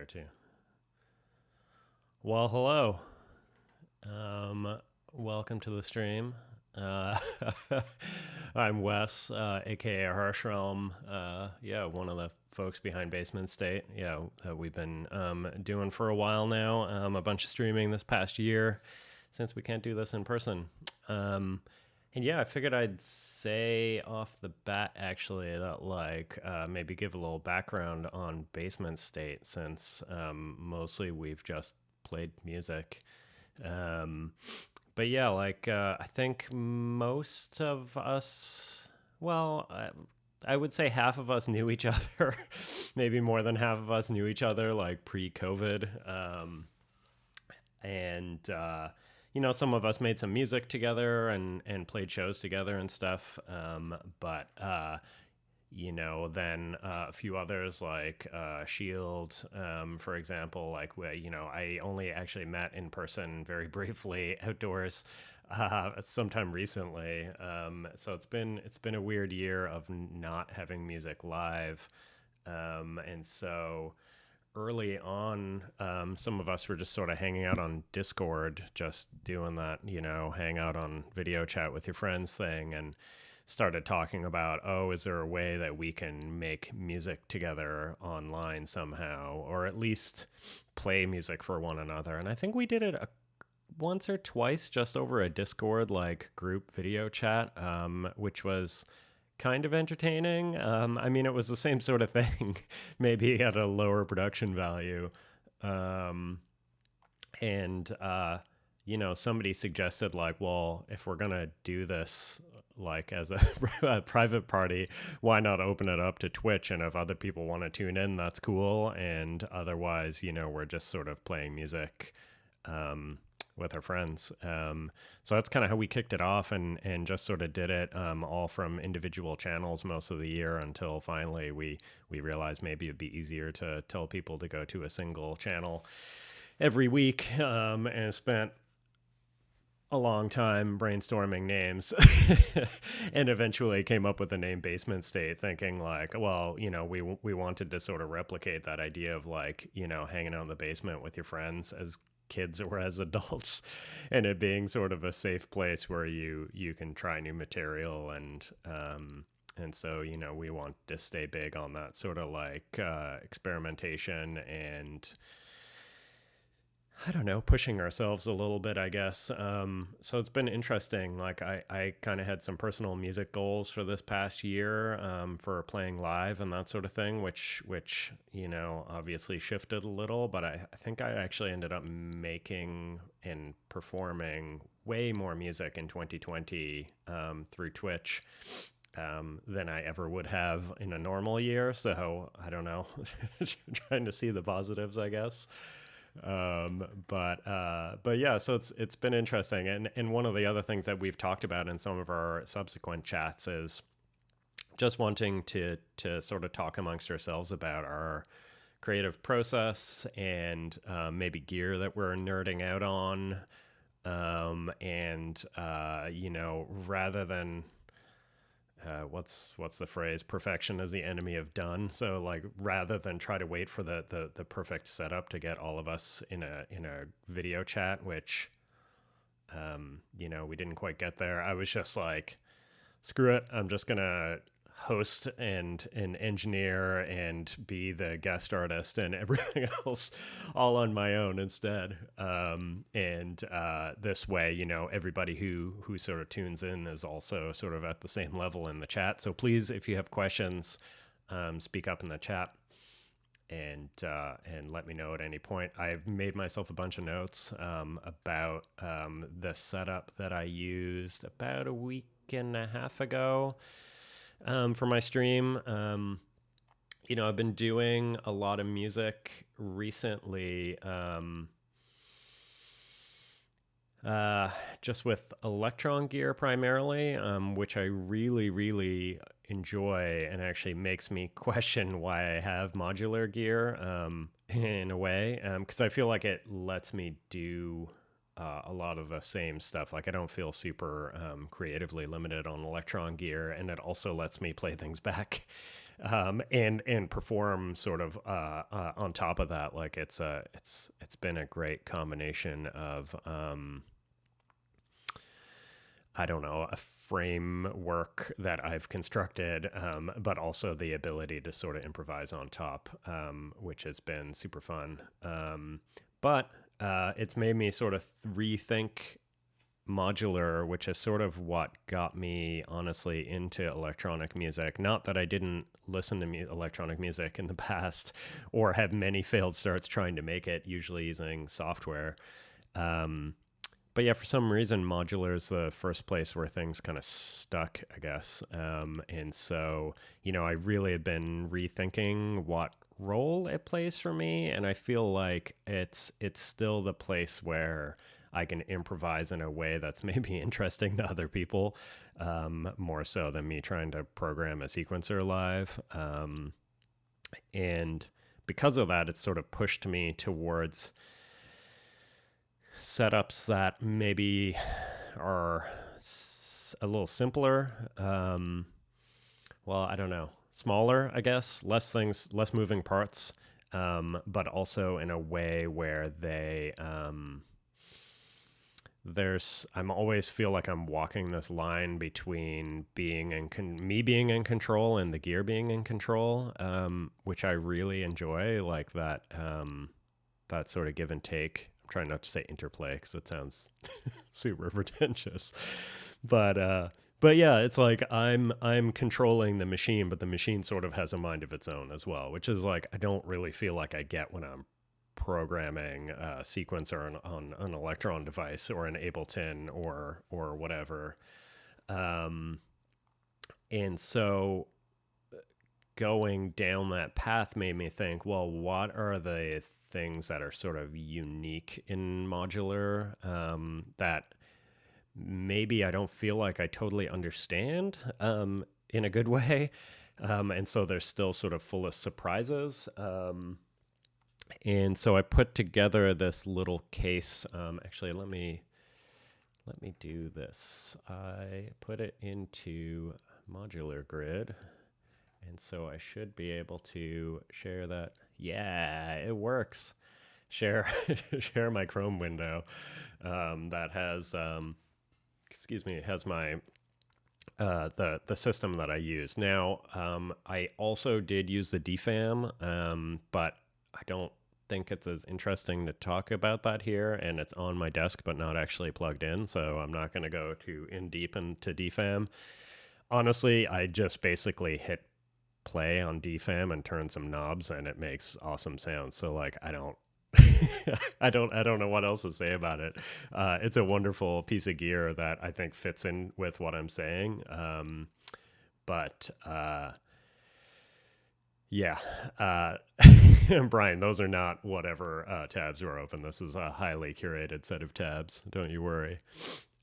there too. Well, hello. Welcome to the stream. Uh, I'm Wes, aka Harshrealm. One of the folks behind Basement State. We've been doing for a while now. A bunch of streaming this past year, since we can't do this in person. I figured I'd say off the bat actually that maybe give a little background on Basement State, since mostly we've just played music. I think most of us, I would say half of us knew each other. Maybe more than half of us knew each other like pre-COVID. Some of us made some music together and played shows together and stuff. Then a few others like Shield, for example, I only actually met in person very briefly outdoors sometime recently. So it's been a weird year of not having music live. And so early on, some of us were just sort of hanging out on Discord, just doing that, hang out on video chat with your friends thing, and started talking about, is there a way that we can make music together online somehow, or at least play music for one another. And I think we did it once or twice just over a Discord like group video chat, which was kind of entertaining. It was the same sort of thing, maybe at a lower production value. Somebody suggested if we're going to do this as a private party, why not open it up to Twitch? And if other people want to tune in, that's cool. And otherwise, we're just sort of playing music with our friends. So that's kind of how we kicked it off, and just sort of did it all from individual channels most of the year, until finally we realized maybe it'd be easier to tell people to go to a single channel every week, and spent a long time brainstorming names and eventually came up with the name Basement State, thinking we wanted to sort of replicate that idea of hanging out in the basement with your friends as kids or as adults, and it being sort of a safe place where you can try new material, and so we want to stay big on that sort of experimentation and, I don't know, pushing ourselves a little bit, I guess. So it's been interesting. I kind of had some personal music goals for this past year, for playing live and that sort of thing, which obviously shifted a little, but I think I actually ended up making and performing way more music in 2020 through Twitch than I ever would have in a normal year. So I don't know, trying to see the positives, I guess. So it's been interesting. And one of the other things that we've talked about in some of our subsequent chats is just wanting to sort of talk amongst ourselves about our creative process, and maybe gear that we're nerding out on. Rather than what's the phrase? Perfection is the enemy of done. So rather than try to wait for the perfect setup to get all of us in a video chat, which we didn't quite get there. I was just like, screw it, I'm just gonna host and engineer and be the guest artist and everything else all on my own instead. This way, everybody who sort of tunes in is also sort of at the same level in the chat. So please, if you have questions, speak up in the chat, and let me know at any point. I've made myself a bunch of notes about the setup that I used about a week and a half ago for my stream. I've been doing a lot of music recently, just with Electron gear primarily, which I really, really enjoy, and actually makes me question why I have modular gear, in a way, because I feel like it lets me do a lot of the same stuff. I don't feel super creatively limited on Electron gear, and it also lets me play things back and perform sort of on top of that. Like it's been a great combination of I don't know, a framework that I've constructed, but also the ability to sort of improvise on top, which has been super fun. But it's made me sort of rethink modular, which is sort of what got me honestly into electronic music. Not that I didn't listen to electronic music in the past or have many failed starts trying to make it, usually using software. But yeah, for some reason, modular is the first place where things kind of stuck, I guess. And so, I really have been rethinking what role it plays for me, and I feel like it's still the place where I can improvise in a way that's maybe interesting to other people, more so than me trying to program a sequencer live. And because of that, it's sort of pushed me towards setups that maybe are a little simpler. Well, I don't know. Smaller, I guess. Less things, less moving parts, but also in a way where I'm always feel like I'm walking this line between being me being in control and the gear being in control, which I really enjoy, like that sort of give and take. I'm trying not to say interplay because it sounds super pretentious, but yeah, it's like I'm controlling the machine, but the machine sort of has a mind of its own as well, which is like I don't really feel like I get when I'm programming a sequencer on an Electron device or an Ableton or whatever. And so going down that path made me think, well, what are the things that are sort of unique in modular, that maybe I don't feel like I totally understand, in a good way. And so they're still sort of full of surprises. And so I put together this little case. Actually, let me do this. I put it into Modular Grid, and so I should be able to share that. Yeah, it works. Share share my Chrome window, that has has my the system that I use. Now, I also did use the DFAM, but I don't think it's as interesting to talk about that here, and it's on my desk but not actually plugged in, so I'm not going to go too in deep into DFAM. Honestly, I just basically hit play on DFAM and turn some knobs and it makes awesome sounds. So like I don't I don't know what else to say about it. It's a wonderful piece of gear that I think fits in with what I'm saying. But yeah, Brian, those are not whatever tabs are open. This is a highly curated set of tabs. Don't you worry.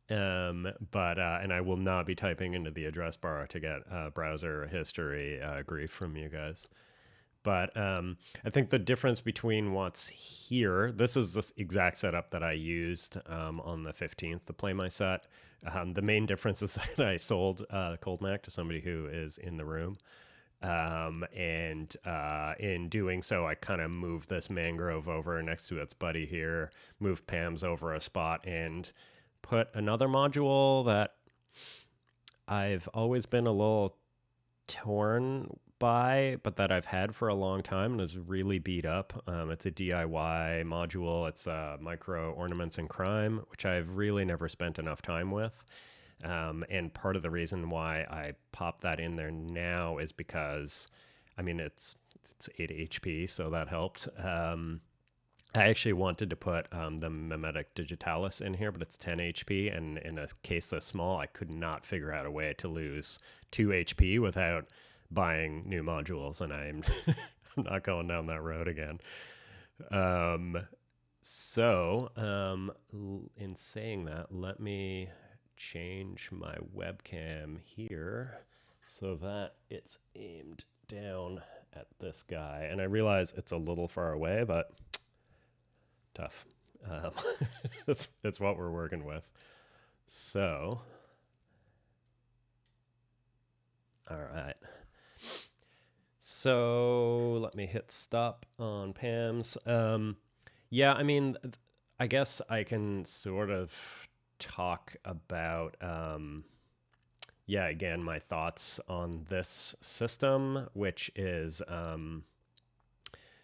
But and I will not be typing into the address bar to get browser history grief from you guys. But I think the difference between what's here, this is the exact setup that I used on the 15th to play my set. The main difference is that I sold Cold Mac to somebody who is in the room. And in doing so, I kind of moved this mangrove over next to its buddy here, moved Pam's over a spot, and put another module that I've always been a little torn by, but that I've had for a long time and is really beat up. It's a DIY module. It's Micro Ornaments in Crime, which I've really never spent enough time with. And part of the reason why I pop that in there now is because, I mean, it's 8 HP, so that helped. I actually wanted to put the Mimetic Digitalis in here, but it's 10 HP, and in a case this small, I could not figure out a way to lose 2 HP without buying new modules, and I'm not going down that road again. So in saying that, let me change my webcam here so that it's aimed down at this guy. And I realize it's a little far away, but tough. That's what we're working with. So, all right. So let me hit stop on Pam's. Yeah, I mean, I guess I can sort of talk about, yeah, again, my thoughts on this system, which is,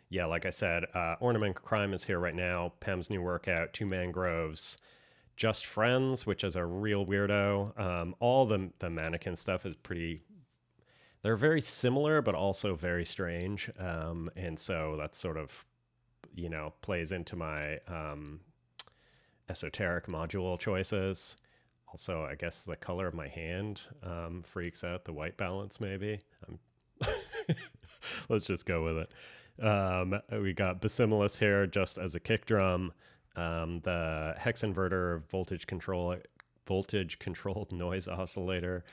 yeah, like I said, Ornament Crime is here right now. Pam's new workout, Two Mangroves, Just Friends, which is a real weirdo. All the mannequin stuff is pretty. They're very similar, but also very strange. And so that's sort of, plays into my esoteric module choices. Also, I guess the color of my hand freaks out the white balance, maybe. Let's just go with it. We got Basimilis here just as a kick drum. The hex inverter voltage controlled noise oscillator.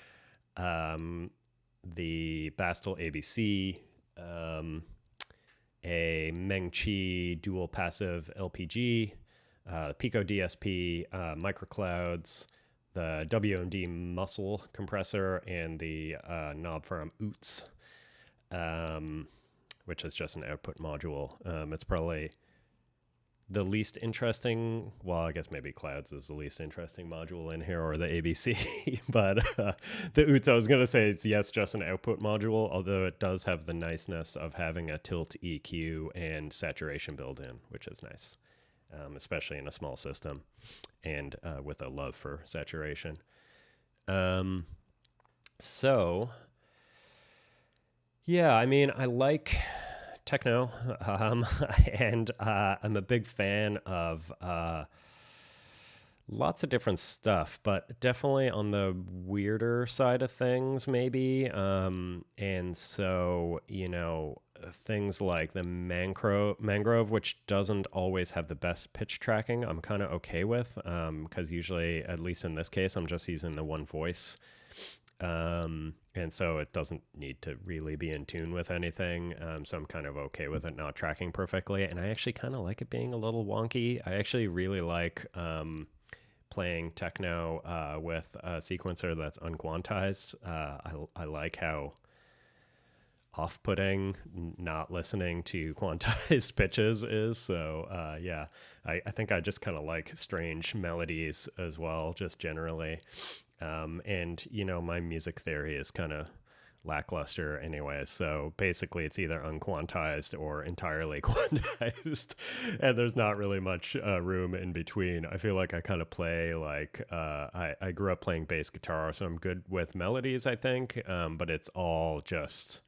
The Bastel ABC, a Meng Chi dual passive LPG, Pico DSP, microclouds, the WMD muscle compressor, and the knob from Oots, which is just an output module. It's probably the least interesting, well, I guess maybe Clouds is the least interesting module in here, or the ABC, but the Oots, I was going to say it's, yes, just an output module, although it does have the niceness of having a tilt EQ and saturation built in, which is nice, especially in a small system and with a love for saturation. So, yeah, I mean, I like techno, and I'm a big fan of lots of different stuff, but definitely on the weirder side of things, maybe. And so, things like the mangrove, which doesn't always have the best pitch tracking, I'm kind of okay with, because usually, at least in this case, I'm just using the one voice. And so it doesn't need to really be in tune with anything. So I'm kind of okay with it not tracking perfectly. And I actually kind of like it being a little wonky. I actually really like playing techno with a sequencer that's unquantized. I like how off-putting not listening to quantized pitches is. So yeah, I think I just kind of like strange melodies as well, just generally. And, my music theory is kind of lackluster anyway. So basically it's either unquantized or entirely quantized. And there's not really much room in between. I feel like I kind of play like, I grew up playing bass guitar, so I'm good with melodies, I think. But it's all just,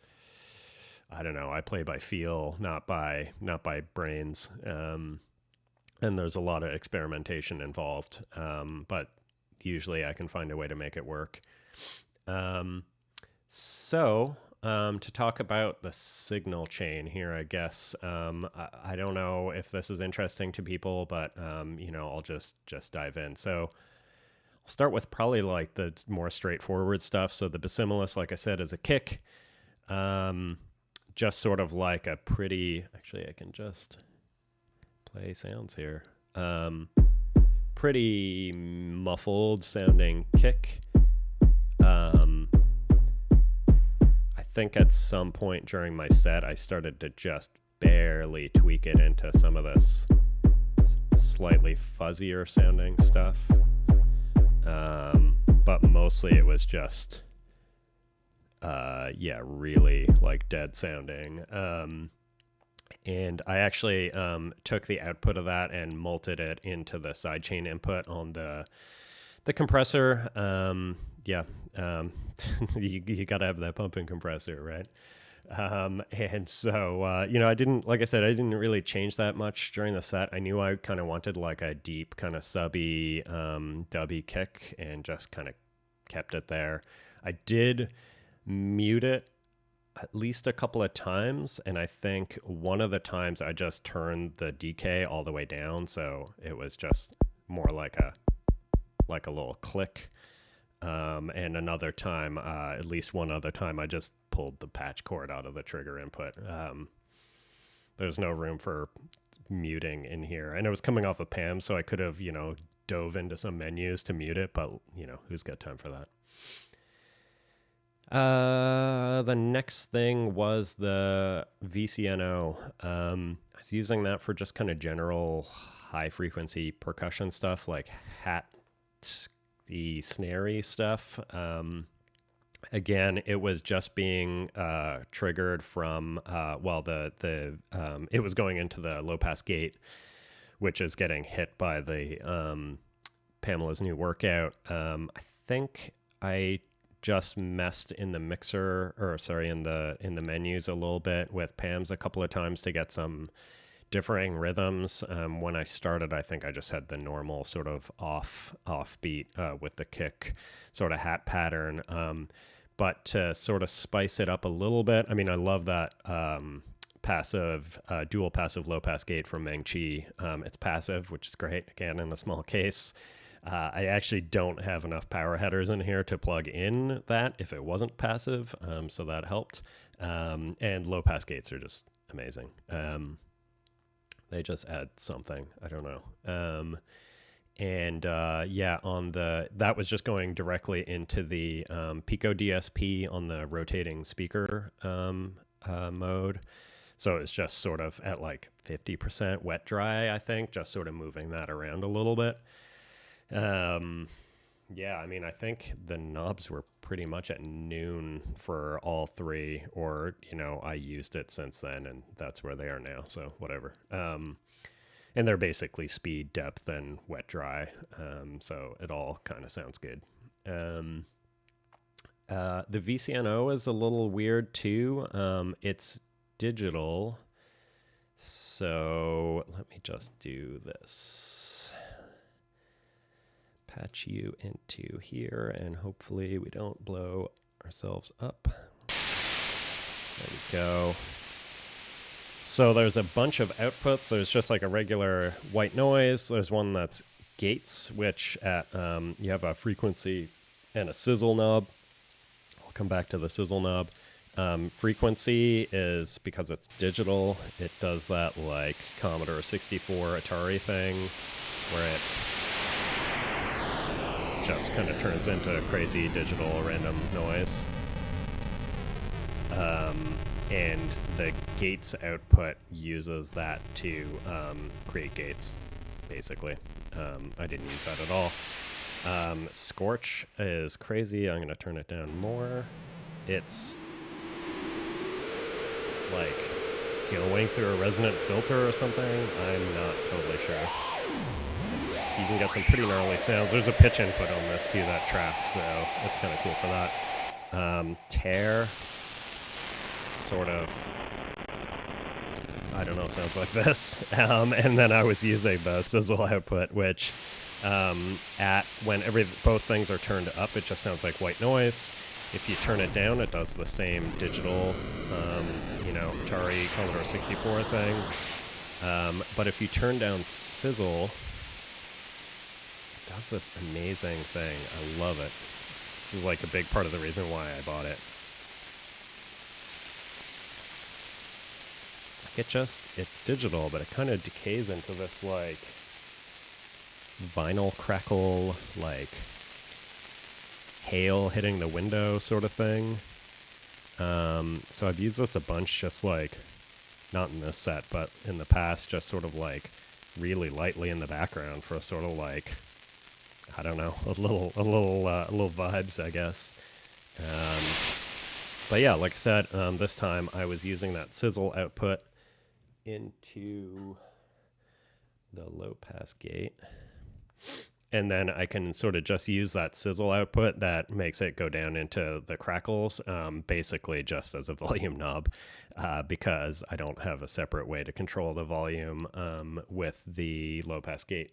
I don't know. I play by feel, not by brains. And there's a lot of experimentation involved. But usually I can find a way to make it work. So to talk about the signal chain here, I guess, I don't know if this is interesting to people, but, I'll just dive in. So I'll start with probably like the more straightforward stuff. So the Basimilis, like I said, is a kick. Just sort of like a pretty, actually I can just play sounds here. Pretty muffled sounding kick. I think at some point during my set, I started to just barely tweak it into some of this slightly fuzzier sounding stuff. But mostly it was just, yeah, really like dead sounding. And I actually took the output of that and multed it into the sidechain input on the compressor. Yeah, you got to have that pumping compressor, right? And so, I didn't, like I said, I didn't really change that much during the set. I knew I kind of wanted like a deep kind of subby, dubby kick, and just kind of kept it there. I did mute it at least a couple of times, and I think one of the times I just turned the decay all the way down, so it was just more like a little click. And another time, at least one other time, I just pulled the patch cord out of the trigger input. There's no room for muting in here, and it was coming off of Pam, so I could have dove into some menus to mute it, but who's got time for that? The next thing was the VCNO. I was using that for just kind of general high frequency percussion stuff, like the snary stuff. Again, it was just being triggered from it was going into the low pass gate, which is getting hit by the Pamela's new workout. I think I just messed in the mixer, or sorry, in the menus a little bit with Pam's a couple of times to get some differing rhythms. When I started, I think I just had the normal sort of offbeat with the kick sort of hat pattern. But to sort of spice it up a little bit, I mean, I love that dual passive low pass gate from Meng Chi. It's passive, which is great, again, in a small case. I actually don't have enough power headers in here to plug in that if it wasn't passive, so that helped. And low pass gates are just amazing. They just add something. I don't know. That was just going directly into the Pico DSP on the rotating speaker mode. So it's just sort of at like 50% wet dry, I think, just sort of moving that around a little bit. I mean, I think the knobs were pretty much at noon for all three, or, I used it since then and that's where they are now. So whatever. And they're basically speed, depth, and wet dry. So it all kind of sounds good. The VCNO is a little weird too. It's digital. So let me just do this. Patch you into here, and hopefully we don't blow ourselves up. There we go. So there's a bunch of outputs. There's just like a regular white noise. There's one that's gates, which you have a frequency and a sizzle knob. I'll come back to the sizzle knob. Frequency is, because it's digital, it does that like Commodore 64 Atari thing where it just kind of turns into crazy digital random noise. And the gates output uses that to create gates, basically. I didn't use that at all. Scorch is crazy. I'm going to turn it down more. It's like going through a resonant filter or something. I'm not totally sure. You can get some pretty gnarly sounds. There's a pitch input on this too that tracks, so it's kind of cool for that. Tear, sort of, I don't know, sounds like this. And then I was using the Sizzle Output, which when both things are turned up, it just sounds like white noise. If you turn it down, it does the same digital, Atari Commodore 64 thing. But if you turn down Sizzle, it does this amazing thing. I love it. This is like a big part of the reason why I bought it. It's digital, but it kind of decays into this like vinyl crackle, like hail hitting the window sort of thing. So I've used this a bunch, just like, not in this set, but in the past, just sort of like really lightly in the background for a sort of like, I don't know, a little vibes, I guess. But yeah, like I said, this time I was using that Sizzle Output into the low pass gate. And then I can sort of just use that Sizzle Output that makes it go down into the crackles, basically just as a volume knob, because I don't have a separate way to control the volume with the low pass gate.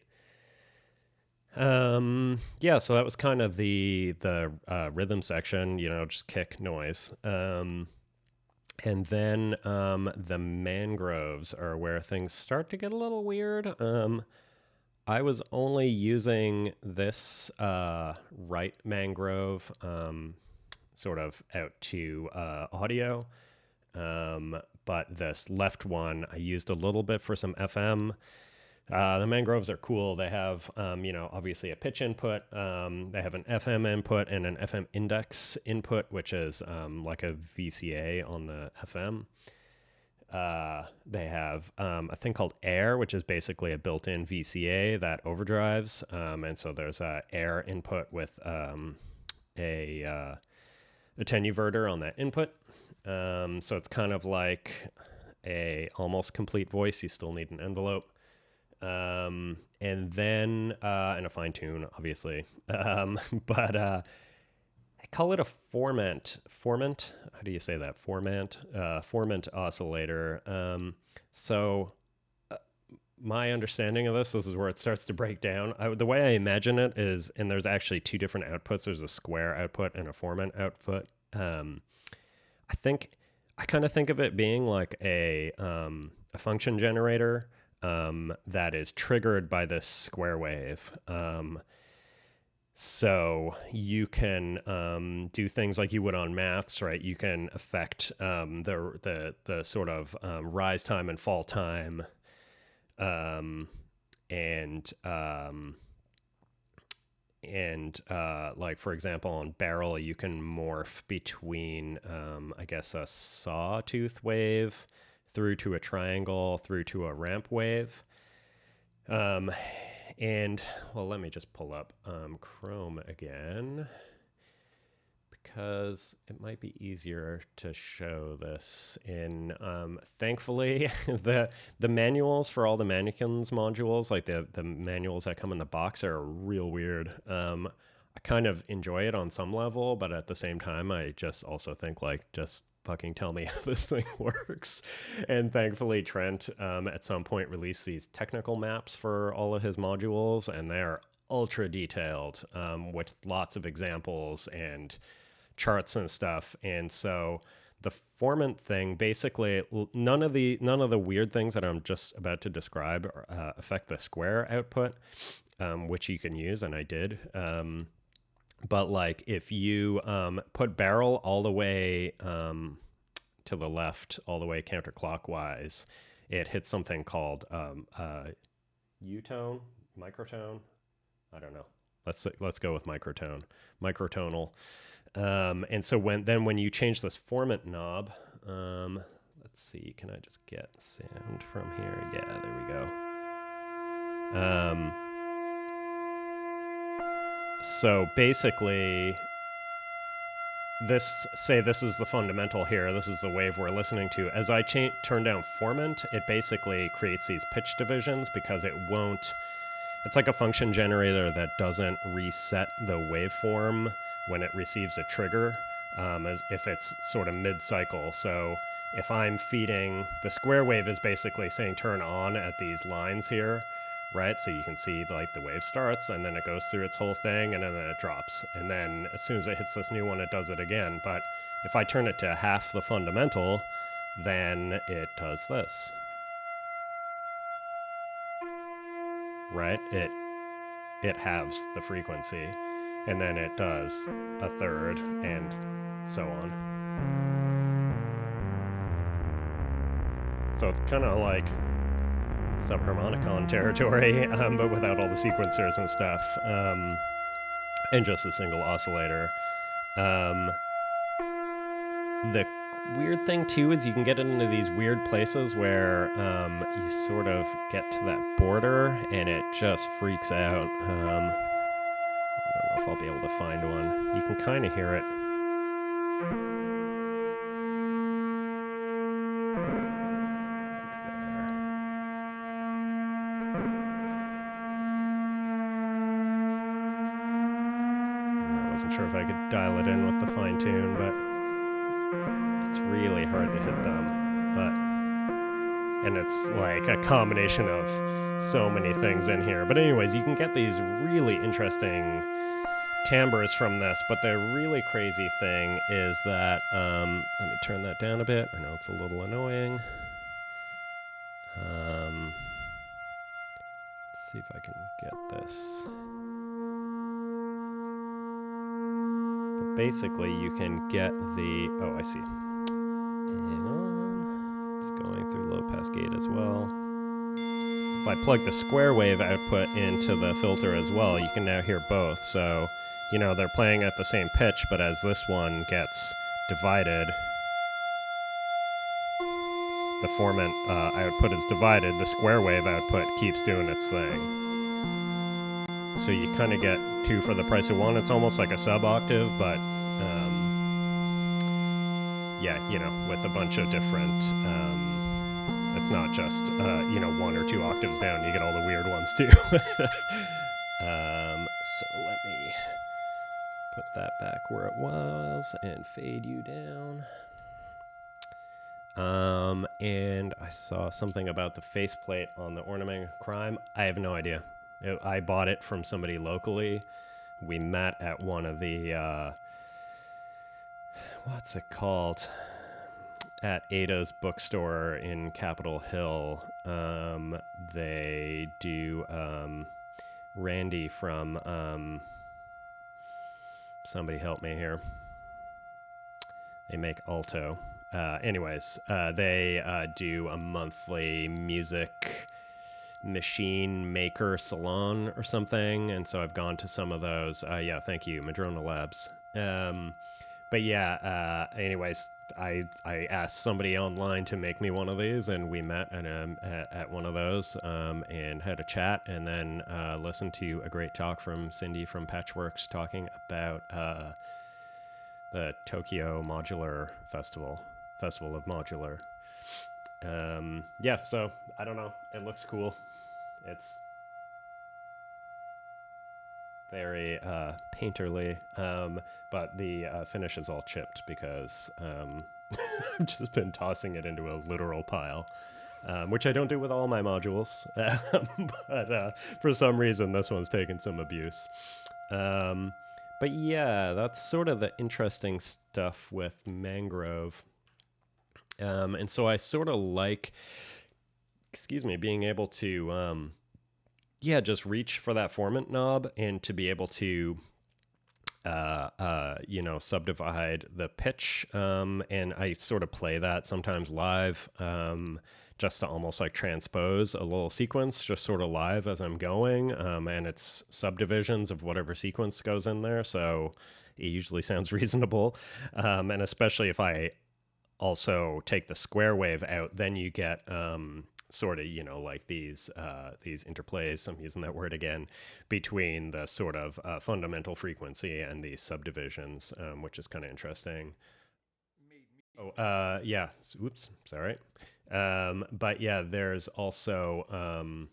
So that was kind of the rhythm section, just kick noise. And then the mangroves are where things start to get a little weird. I was only using this right mangrove sort of out to audio, but this left one I used a little bit for some FM, The mangroves are cool. They have, obviously a pitch input. They have an FM input and an FM index input, which is like a VCA on the FM. They have a thing called air, which is basically a built-in VCA that overdrives. And so there's a air input with a attenuverter on that input. So it's kind of like a almost complete voice. You still need an envelope. And then and a fine tune, obviously. But I call it a Formant. How do you say that? Formant Oscillator. So my understanding of this is where it starts to break down. The way I imagine it is, and there's actually two different outputs. There's a square output and a Formant output. I kind of think of it being like a function generator that is triggered by this square wave. So you can do things like you would on maths, right? You can affect the sort of rise time and fall time, like, for example, on barrel, you can morph between, I guess, a sawtooth wave through to a triangle, through to a ramp wave. And, well, let me just pull up Chrome again, because it might be easier to show this in, thankfully, the manuals for all the Mannequins modules, like the manuals that come in the box, are real weird. I kind of enjoy it on some level, but at the same time, I just also think, like, just fucking tell me how this thing works. And thankfully, Trent at some point released these technical maps for all of his modules, and they're ultra detailed with lots of examples and charts and stuff. And so the Formant thing, basically, none of the weird things that I'm just about to describe affect the square output, which you can use, and I did. But like if you put barrel all the way to the left, all the way counterclockwise, it hits something called U-tone, microtone. I don't know. Let's go with microtonal. And so when you change this Formant knob, let's see, can I just get sound from here? Yeah, there we go. So basically, this is the fundamental here. This is the wave we're listening to. As I turn down Formant, it basically creates these pitch divisions because it won't. It's like a function generator that doesn't reset the waveform when it receives a trigger, as if it's sort of mid-cycle. So if I'm feeding, the square wave is basically saying turn on at these lines here, right? So you can see like the wave starts and then it goes through its whole thing and then it drops. And then as soon as it hits this new one, it does it again. But if I turn it to half the fundamental, then it does this. Right? It halves the frequency, and then it does a third, and so on. So it's kind of like subharmonicon territory, but without all the sequencers and stuff, and just a single oscillator. The weird thing too is you can get into these weird places where you sort of get to that border and it just freaks out. I don't know if I'll be able to find one. You can kind of hear it. I wasn't sure if I could dial it in with the fine tune, but it's really hard to hit them. And it's like a combination of so many things in here. But anyways, you can get these really interesting timbres from this. But the really crazy thing is that, let me turn that down a bit. I know it's a little annoying. Let's see if I can get this. But basically, you can get the, oh, I see. Hang on. It's going through low pass gate as well. if I plug the square wave output into the filter as well, you can now hear both. So, you know, they're playing at the same pitch, but as this one gets divided, the Formant output is divided, the square wave output keeps doing its thing. So you kind of get two for the price of one. It's almost like a sub-octave, but yeah, you know, with a bunch of different, it's not just, you know, 1 or 2 octaves down. You get all the weird ones too. So let me put that back where it was and fade you down. And I saw something about the faceplate on the Ornament Crime. I have no idea. I bought it from somebody locally. We met at one of the, what's it called? At Ada's bookstore in Capitol Hill. They do, Randy from, somebody help me here. They make alto. Anyways, they do a monthly music machine maker salon or something, and so I've gone to some of those. Yeah, thank you, Madrona Labs. But yeah, anyways, I asked somebody online to make me one of these, and we met at one of those and had a chat, and then listened to a great talk from Cindy from Patchworks talking about the Tokyo Modular Festival of Modular. Yeah, so I don't know. It looks cool. It's very painterly, but the finish is all chipped because I've just been tossing it into a literal pile, which I don't do with all my modules, but for some reason this one's taken some abuse. But yeah, that's sort of the interesting stuff with Mangrove. And so I sort of like, being able to, yeah, just reach for that Formant knob and to be able to, you know, subdivide the pitch. And I sort of play that sometimes live, just to almost like transpose a little sequence, just sort of live as I'm going. And it's subdivisions of whatever sequence goes in there. So it usually sounds reasonable. And especially if I also take the square wave out, then you get sort of, you know, like these interplays, I'm using that word again, between the sort of fundamental frequency and these subdivisions, which is kind of interesting. Oh, yeah, oops, sorry. But yeah, there's also,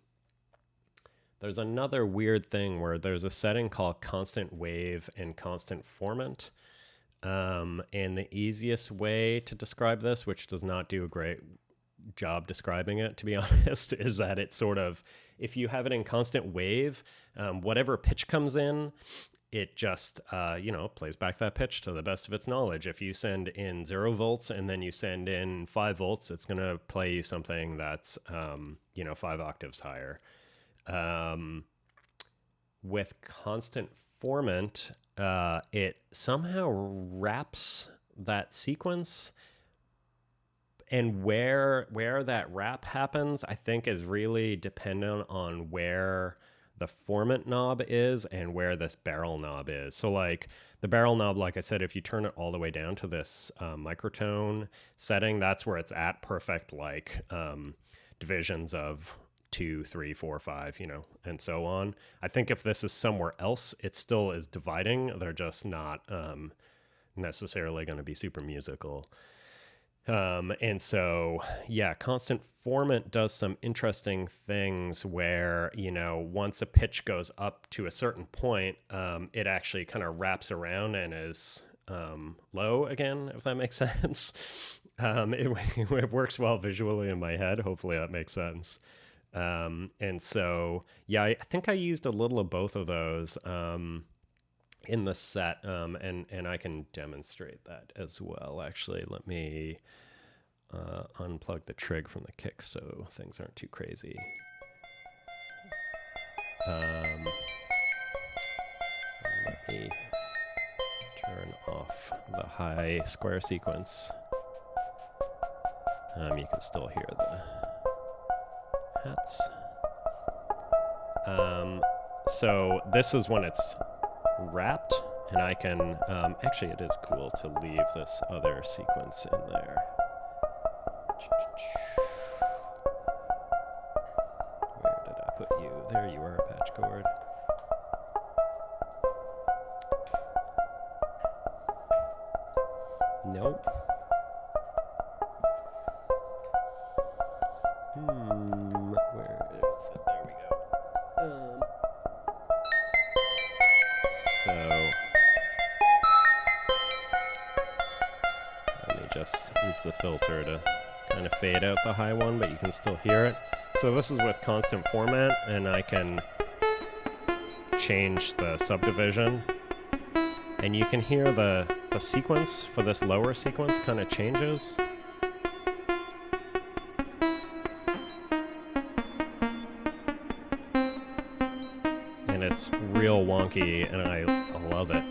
there's another weird thing where there's a setting called constant wave and constant formant. And the easiest way to describe this, which does not do a great job describing it, to be honest, is that it's sort of, if you have it in constant wave, whatever pitch comes in, it just, you know, plays back that pitch to the best of its knowledge. If you send in 0 volts and then you send in 5 volts, it's going to play you something that's, you know, 5 octaves higher. With constant formant, it somehow wraps that sequence, and where that wrap happens, I think, is really dependent on where the Formant knob is and where this barrel knob is. So like the barrel knob, like I said, if you turn it all the way down to this microtone setting, that's where it's at perfect, like divisions of 2, 3, 4, 5, you know, and so on. I think if this is somewhere else, it still is dividing. They're just not necessarily going to be super musical. And so, yeah, constant formant does some interesting things where, you know, once a pitch goes up to a certain point, it actually kind of wraps around and is low again, if that makes sense. It works well visually in my head. Hopefully that makes sense. And so, yeah, I think I used a little of both of those in the set, and I can demonstrate that as well. Actually, let me unplug the trig from the kick so things aren't too crazy. Let me turn off the high square sequence. You can still hear the hats. So this is when it's wrapped, and I can, actually it is cool to leave this other sequence in there. Where did I put you? There you are, patch cord. Nope. Where is it? There we go. So let me just use the filter to kind of fade out the high one, but you can still hear it. So this is with constant format, and I can change the subdivision, and you can hear the sequence for this lower sequence kind of changes. And it's real wonky, and I love it.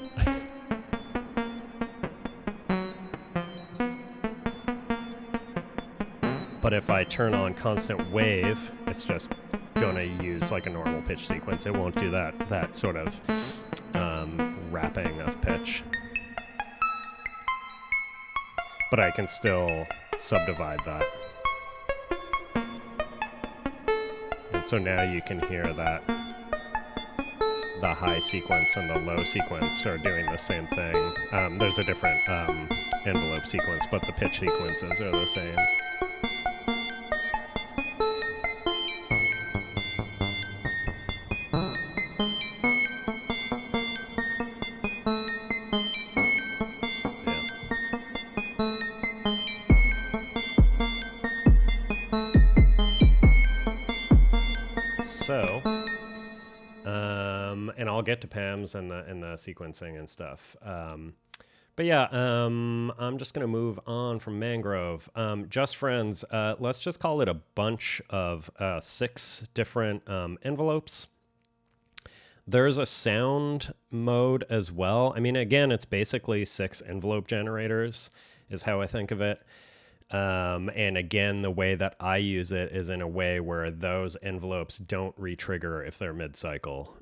But if I turn on constant wave, it's just going to use like a normal pitch sequence. It won't do that sort of wrapping of pitch. But I can still subdivide that. And so now you can hear that the high sequence and the low sequence are doing the same thing. There's a different envelope sequence, but the pitch sequences are the same. So, and I'll get to PAMs and the sequencing and stuff. But yeah, I'm just gonna move on from Mangrove. Just Friends. Let's just call it a bunch of 6 different envelopes. There's a sound mode as well. I mean, again, it's basically 6 envelope generators, is how I think of it. And again, the way that I use it is in a way where those envelopes don't re-trigger if they're mid-cycle.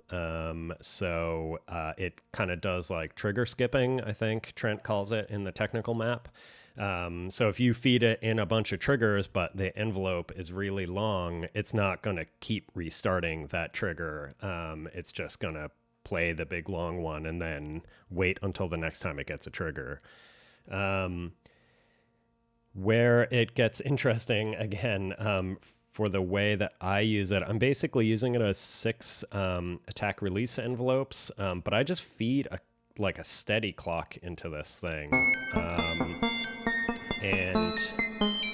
So it kind of does like trigger skipping, I think Trent calls it in the technical map. So if you feed it in a bunch of triggers, but the envelope is really long, it's not going to keep restarting that trigger. It's just going to play the big long one and then wait until the next time it gets a trigger. Where it gets interesting, again, for the way that I use it, I'm basically using it as 6 attack release envelopes, but I just feed like a steady clock into this thing. And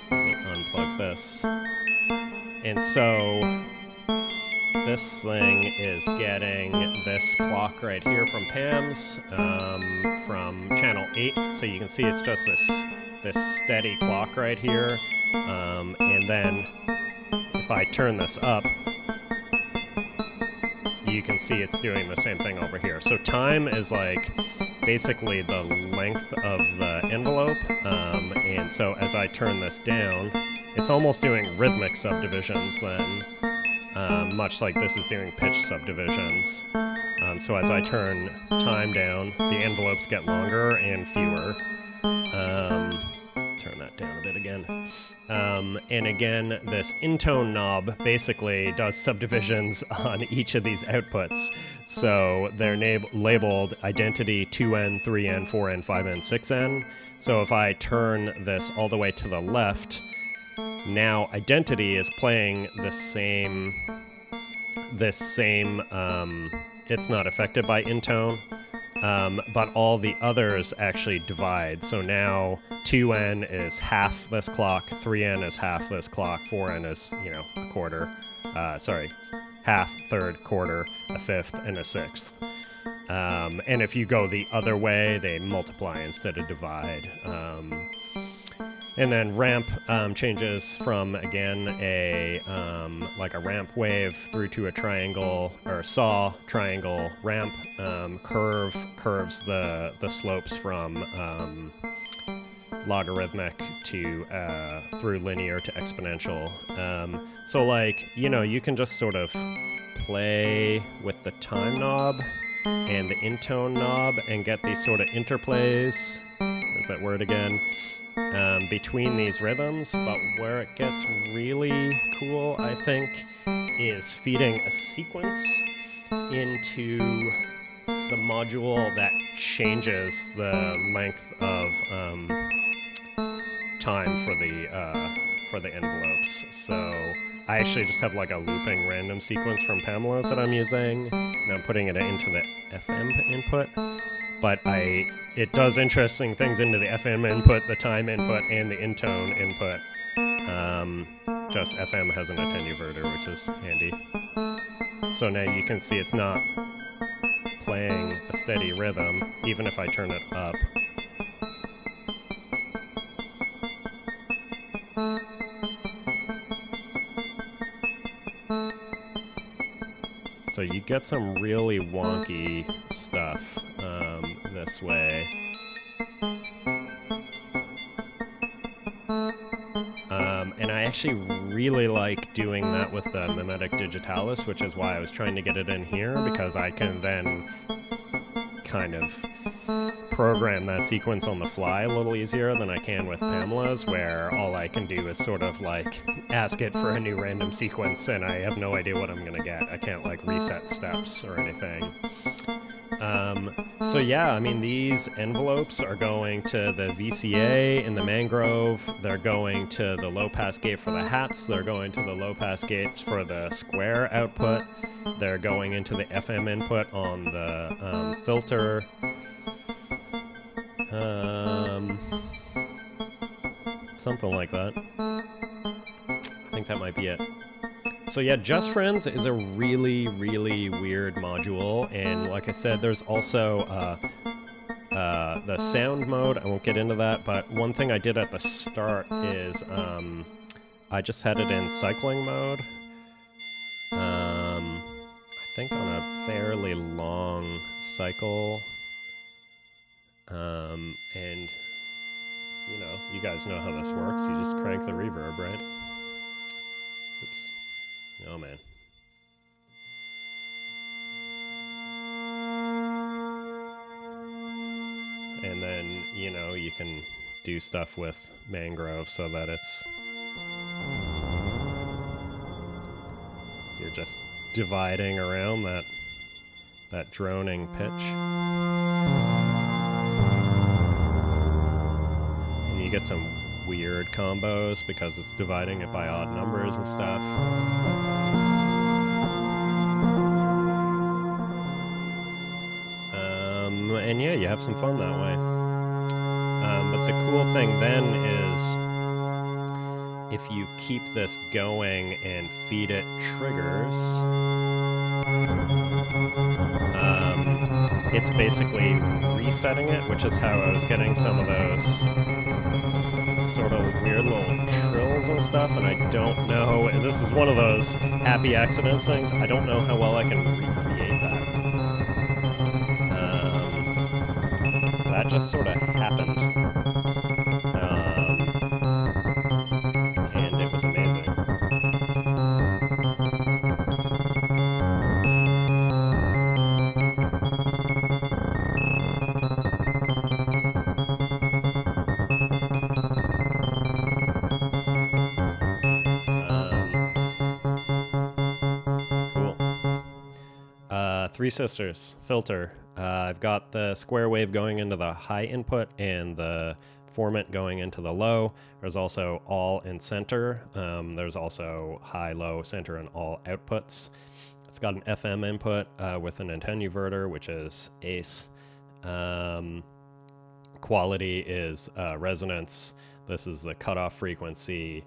let me unplug this. And so this thing is getting this clock right here from PAMS, from channel 8. So you can see it's just this steady clock right here. And then if I turn this up, you can see it's doing the same thing over here. So time is like basically the length of the envelope. And so as I turn this down, it's almost doing rhythmic subdivisions then, much like this is doing pitch subdivisions. So as I turn time down, the envelopes get longer and fewer. Turn that down a bit again. And again, this intone knob basically does subdivisions on each of these outputs. So they're labeled identity 2N, 3N, 4N, 5N, 6N. So if I turn this all the way to the left, now identity is playing this same, it's not affected by intone. But all the others actually divide. So now 2N is half this clock, 3N is half this clock, 4N is, a quarter. Half, third, quarter, a fifth, and a sixth. And if you go the other way, they multiply instead of divide. And then ramp changes from, again, like a ramp wave through to a triangle, or saw, triangle, ramp. Curve curves the slopes from logarithmic to through linear to exponential. So like, you can just sort of play with the time knob and the intone knob and get these sort of interplays, there's that word again, between these rhythms. But where it gets really cool, I think, is feeding a sequence into the module that changes the length of time for the envelopes. So I actually just have like a looping random sequence from Pamela's that I'm using, and I'm putting it into the FM input. But it does interesting things into the FM input, the time input, and the intone input. Just FM has an attenuverter, which is handy. So now you can see it's not playing a steady rhythm, even if I turn it up. So you get some really wonky stuff this way. And I actually really like doing that with the Mimetic Digitalis, which is why I was trying to get it in here, because I can then kind of program that sequence on the fly a little easier than I can with Pamela's, where all I can do is sort of like ask it for a new random sequence and I have no idea what I'm gonna get. I can't like reset steps or anything. So yeah, I mean, these envelopes are going to the VCA in the Mangrove. They're going to the low-pass gate for the hats. They're going to the low-pass gates for the square output. They're going into the FM input on the filter. Something like that. I think that might be it. So yeah, Just Friends is a really, really weird module, and like I said, there's also the sound mode. I won't get into that, but one thing I did at the start is I just had it in cycling mode. I think on a fairly long cycle, and you know, you guys know how this works. You just crank the reverb, right? Oops. Oh, man. And then, you know, you can do stuff with Mangrove so that it's... You're just dividing around that droning pitch. And you get some weird combos because it's dividing it by odd numbers and stuff. And yeah, you have some fun that way. But the cool thing then is if you keep this going and feed it triggers, it's basically resetting it, which is how I was getting some of those sort of weird little trills and stuff, and I don't know, this is one of those happy accidents things, I don't know how well I can recreate that. That just sort of happened. And it was amazing. Cool. Three Sisters filter. I've got the square wave going into the high input and the formant going into the low. There's also all in center. There's also high, low, center, and all outputs. It's got an FM input with an attenuverter, which is Ace. Quality is resonance. This is the cutoff frequency.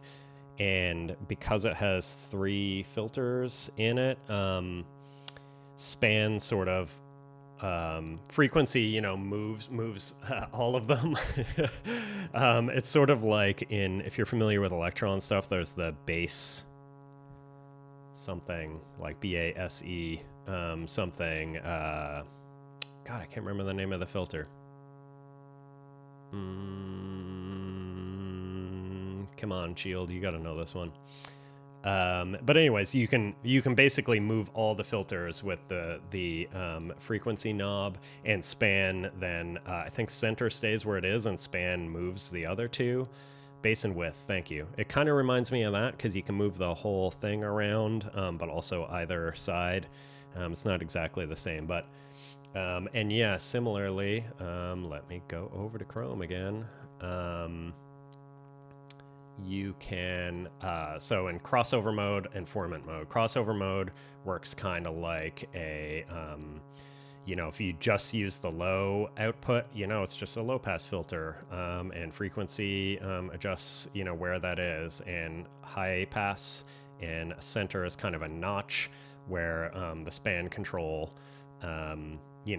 And because it has three filters in it, span sort of frequency, you know, moves all of them. It's sort of like if you're familiar with electron stuff, there's the base something like BASE something. God, I can't remember the name of the filter. Come on, Shield, you got to know this one. But anyways, you can basically move all the filters with the frequency knob, and span then I think center stays where it is and span moves the other two. Bass and width, thank you. It kind of reminds me of that because you can move the whole thing around, but also either side. It's not exactly the same, but and yeah, similarly, let me go over to Chrome again. You can, so in crossover mode and formant mode, crossover mode works kind of like a, if you just use the low output, it's just a low pass filter, and frequency adjusts, where that is, and high pass and center is kind of a notch where the span control,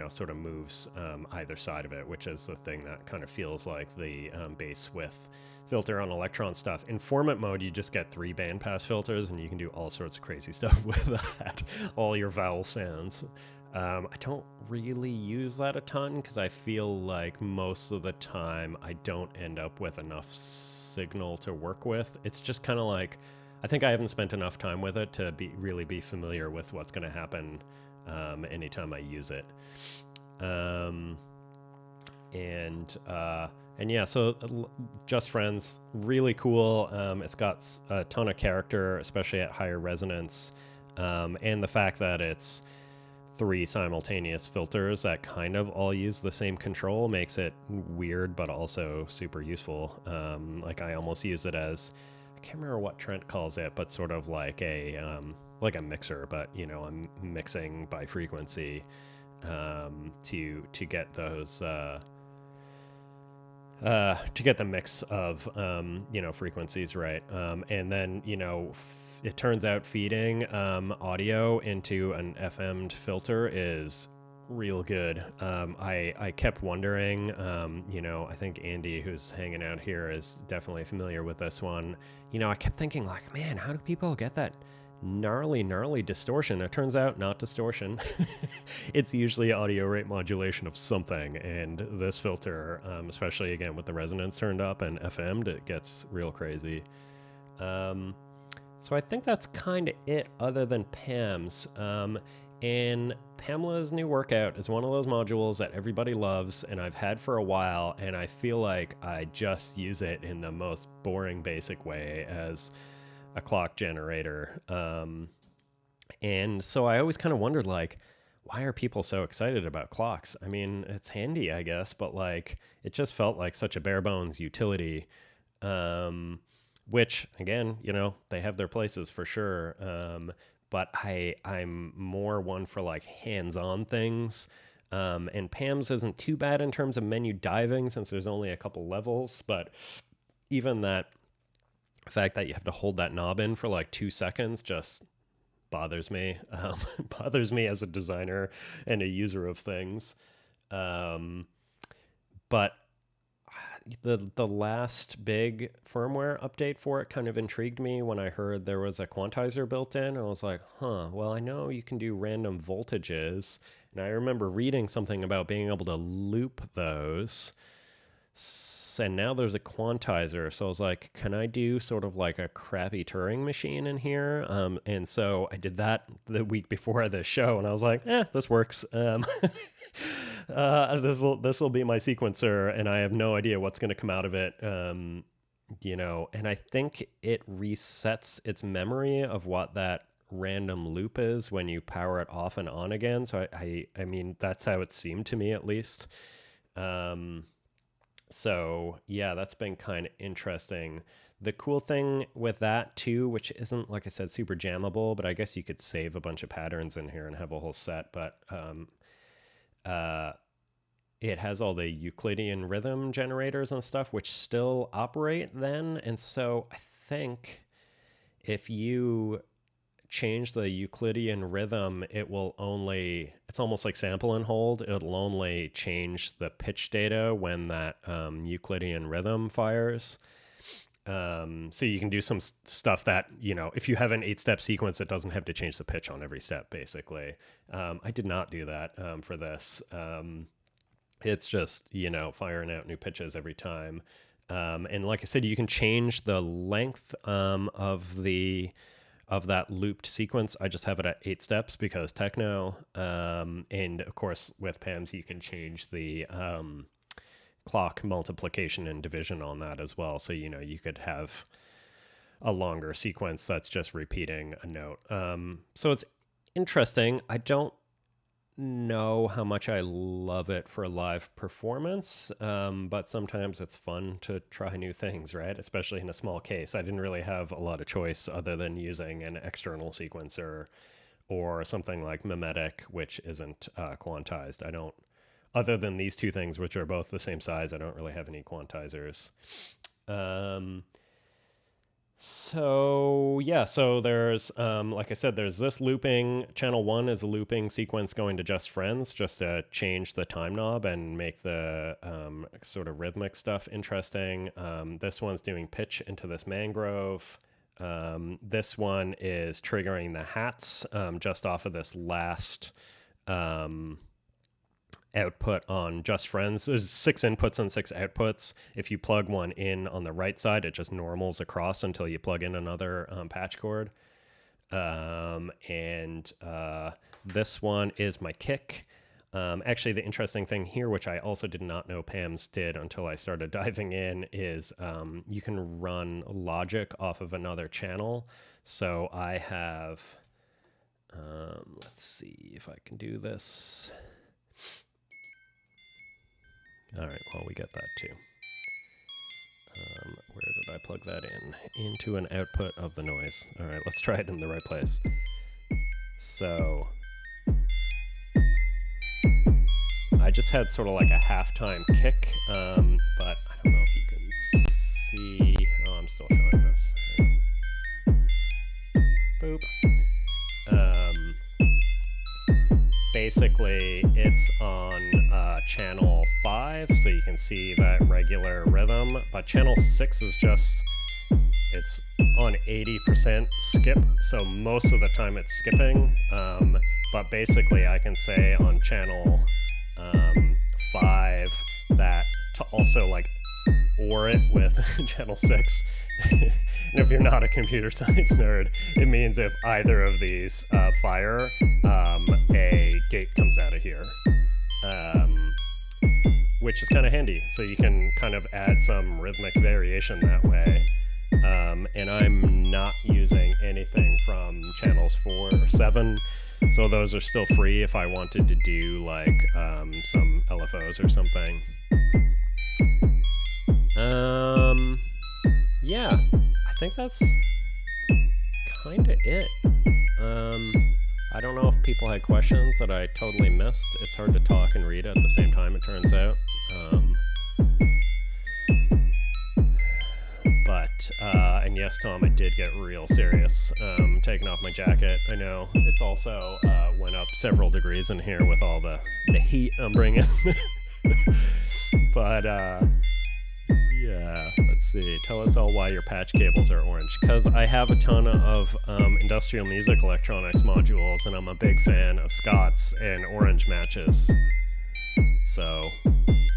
sort of moves either side of it, which is the thing that kind of feels like the bass width filter on Electron stuff. In formant mode, you just get 3 bandpass filters, and you can do all sorts of crazy stuff with that, all your vowel sounds. I don't really use that a ton because I feel like most of the time I don't end up with enough signal to work with. It's just kind of like, I think I haven't spent enough time with it to really be familiar with what's going to happen anytime I use it. And yeah, so Just Friends, really cool. It's got a ton of character, especially at higher resonance. And the fact that it's 3 simultaneous filters that kind of all use the same control makes it weird, but also super useful. Like I almost use it as, I can't remember what Trent calls it, but sort of like a mixer, but I'm mixing by frequency to get those to get the mix of frequencies right, and then it turns out feeding audio into an FM'd filter is real good. I kept wondering, I think Andy, who's hanging out here, is definitely familiar with this one. I kept thinking like, man, how do people get that gnarly distortion? It turns out not distortion. It's usually audio rate modulation of something, and this filter, especially again with the resonance turned up and FM'd, it gets real crazy. So I think that's kind of it other than Pam's. And Pamela's new workout is one of those modules that everybody loves and I've had for a while, and I feel like I just use it in the most boring basic way as a clock generator. And so I always kind of wondered, like, why are people so excited about clocks? I mean, it's handy, I guess, but like, it just felt like such a bare bones utility, which again, they have their places for sure. But I'm more one for like hands-on things. And Pam's isn't too bad in terms of menu diving since there's only a couple levels, but even that fact that you have to hold that knob in for like 2 seconds just bothers me. Bothers me as a designer and a user of things. But the last big firmware update for it kind of intrigued me when I heard there was a quantizer built in. I was like, well, I know you can do random voltages, and I remember reading something about being able to loop those. And now there's a quantizer, so I was like, can I do sort of like a crappy Turing machine in here? And so I did that the week before the show, and I was like, this works. This will be my sequencer, and I have no idea what's going to come out of it. And I think it resets its memory of what that random loop is when you power it off and on again. So I mean, that's how it seemed to me, at least. So yeah, that's been kind of interesting. The cool thing with that too, which isn't, like I said, super jammable, but I guess you could save a bunch of patterns in here and have a whole set, but it has all the Euclidean rhythm generators and stuff, which still operate then. And so I think if you change the Euclidean rhythm, it's almost like sample and hold. It'll only change the pitch data when that Euclidean rhythm fires. So you can do some stuff that, if you have an 8-step sequence, it doesn't have to change the pitch on every step, basically. I did not do that for this. It's just, firing out new pitches every time. And like I said, you can change the length of the of that looped sequence, I just have it at 8 steps because techno. And of course, with PAMs, you can change the clock multiplication and division on that as well. So, you know, you could have a longer sequence that's just repeating a note. So it's interesting. I don't know how much I love it for live performance, but sometimes it's fun to try new things, right? Especially in a small case. I didn't really have a lot of choice other than using an external sequencer or something like mimetic, which isn't quantized. I don't, other than these two things, which are both the same size, I don't really have any quantizers. So yeah, so there's, like I said, there's this looping. Channel 1 is a looping sequence going to just friends, just to change the time knob and make the sort of rhythmic stuff interesting. This one's doing pitch into this mangrove. This one is triggering the hats just off of this last output on Just Friends. There's 6 inputs and 6 outputs. If you plug one in on the right side, it just normals across until you plug in another patch cord. This one is my kick. Actually, the interesting thing here, which I also did not know PAMs did until I started diving in, is you can run logic off of another channel. So I have, let's see if I can do this. All right, well, we get that too. Where did I plug that in? Into an output of the noise. All right, let's try it in the right place. So I just had sort of like a halftime kick, but I don't know if you can see. Oh, I'm still showing this. Boop. Basically, it's on channel 5, so you can see that regular rhythm, but channel 6 is just, it's on 80% skip, so most of the time it's skipping, but basically I can say on channel 5 that to also like OR it with channel 6. And if you're not a computer science nerd, it means if either of these fire, a gate comes out of here, which is kind of handy. So you can kind of add some rhythmic variation that way. And I'm not using anything from channels 4 or 7, so those are still free if I wanted to do like some LFOs or something. Yeah, I think that's kind of it. I don't know if people had questions that I totally missed. It's hard to talk and read at the same time, it turns out. And yes, Tom, I did get real serious taking off my jacket. I know it's also went up several degrees in here with all the heat I'm bringing. But yeah, let's see. Tell us all why your patch cables are orange. Because I have a ton of industrial music electronics modules, and I'm a big fan of Scots and orange matches. So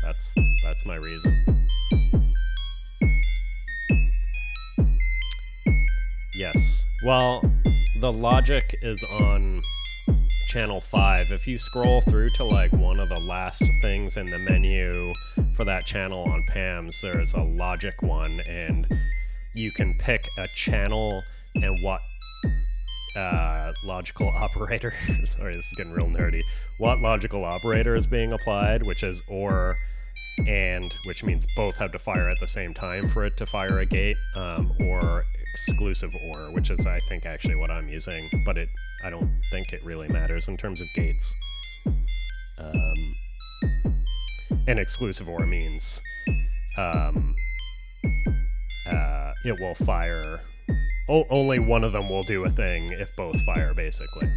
that's my reason. Yes. Well, the logic is on channel 5. If you scroll through to like one of the last things in the menu for that channel on PAMs, there's a logic one, and you can pick a channel and what logical operator, sorry, this is getting real nerdy, what logical operator is being applied, which is OR and, which means both have to fire at the same time for it to fire a gate, or exclusive OR, which is, I think, actually what I'm using, but I don't think it really matters in terms of gates. And exclusive OR means it will fire, only one of them will do a thing if both fire, basically.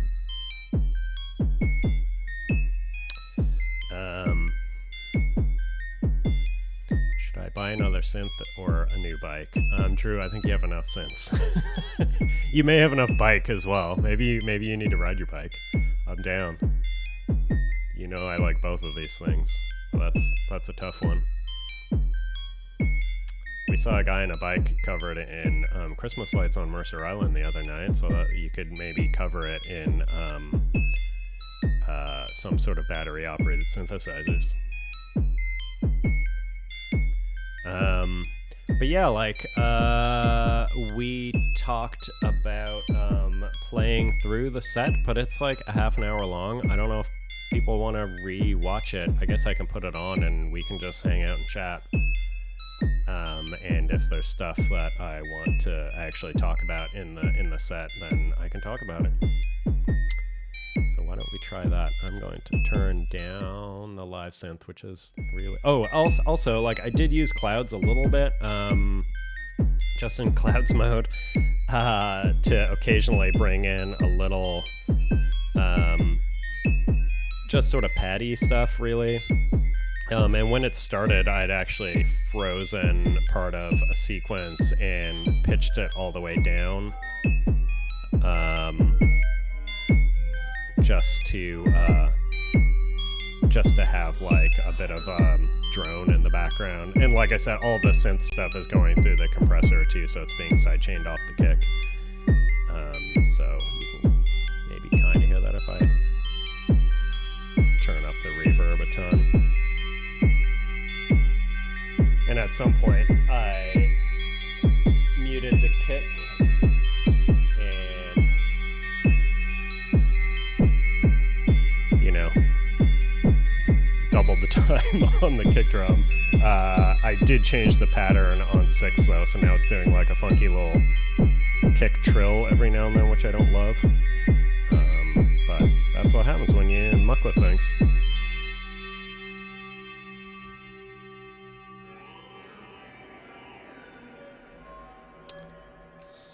Should I buy another synth or a new bike? Drew, I think you have enough synths. You may have enough bike as well. Maybe you need to ride your bike. I'm down. You know I like both of these things. That's a tough one. we saw a guy in a bike covered in Christmas lights on Mercer Island the other night, so that you could maybe cover it in some sort of battery-operated synthesizers. But yeah, like, we talked about playing through the set, but it's like a half an hour long. I don't know if people want to re-watch it. I guess I can put it on and we can just hang out and chat. And if there's stuff that I want to actually talk about in the set, then I can talk about it. So why don't we try that? I'm going to turn down the live synth, which is really... Oh, also, like, I did use clouds a little bit, just in clouds mode, to occasionally bring in a little, just sort of paddy stuff, really. And when it started, I'd actually frozen part of a sequence and pitched it all the way down, just to have like a bit of drone in the background. And like I said, all the synth stuff is going through the compressor too, so it's being sidechained off the kick. So you can maybe kind of hear that if I turn up the reverb a ton. And at some point, I muted the kick and, you know, doubled the time on the kick drum. I did change the pattern on 6 though, so now it's doing like a funky little kick trill every now and then, which I don't love. But that's what happens when you muck with things.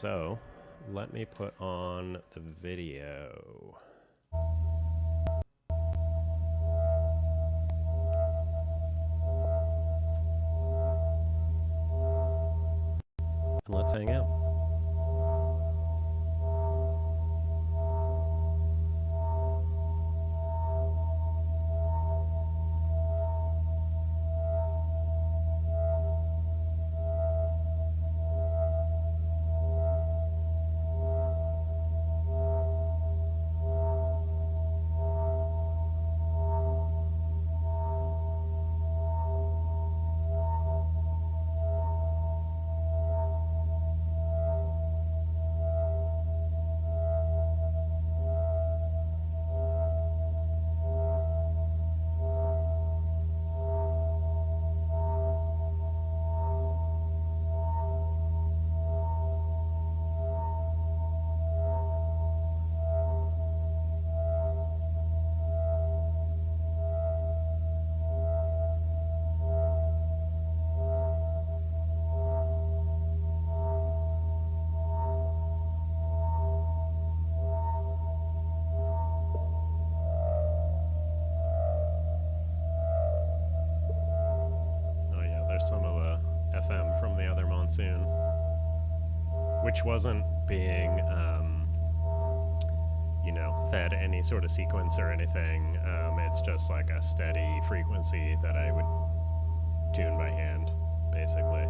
So, let me put on the video. And let's hang out. Some of the FM from the other monsoon, which wasn't being, you know, fed any sort of sequence or anything. It's just like a steady frequency that I would tune by hand, basically.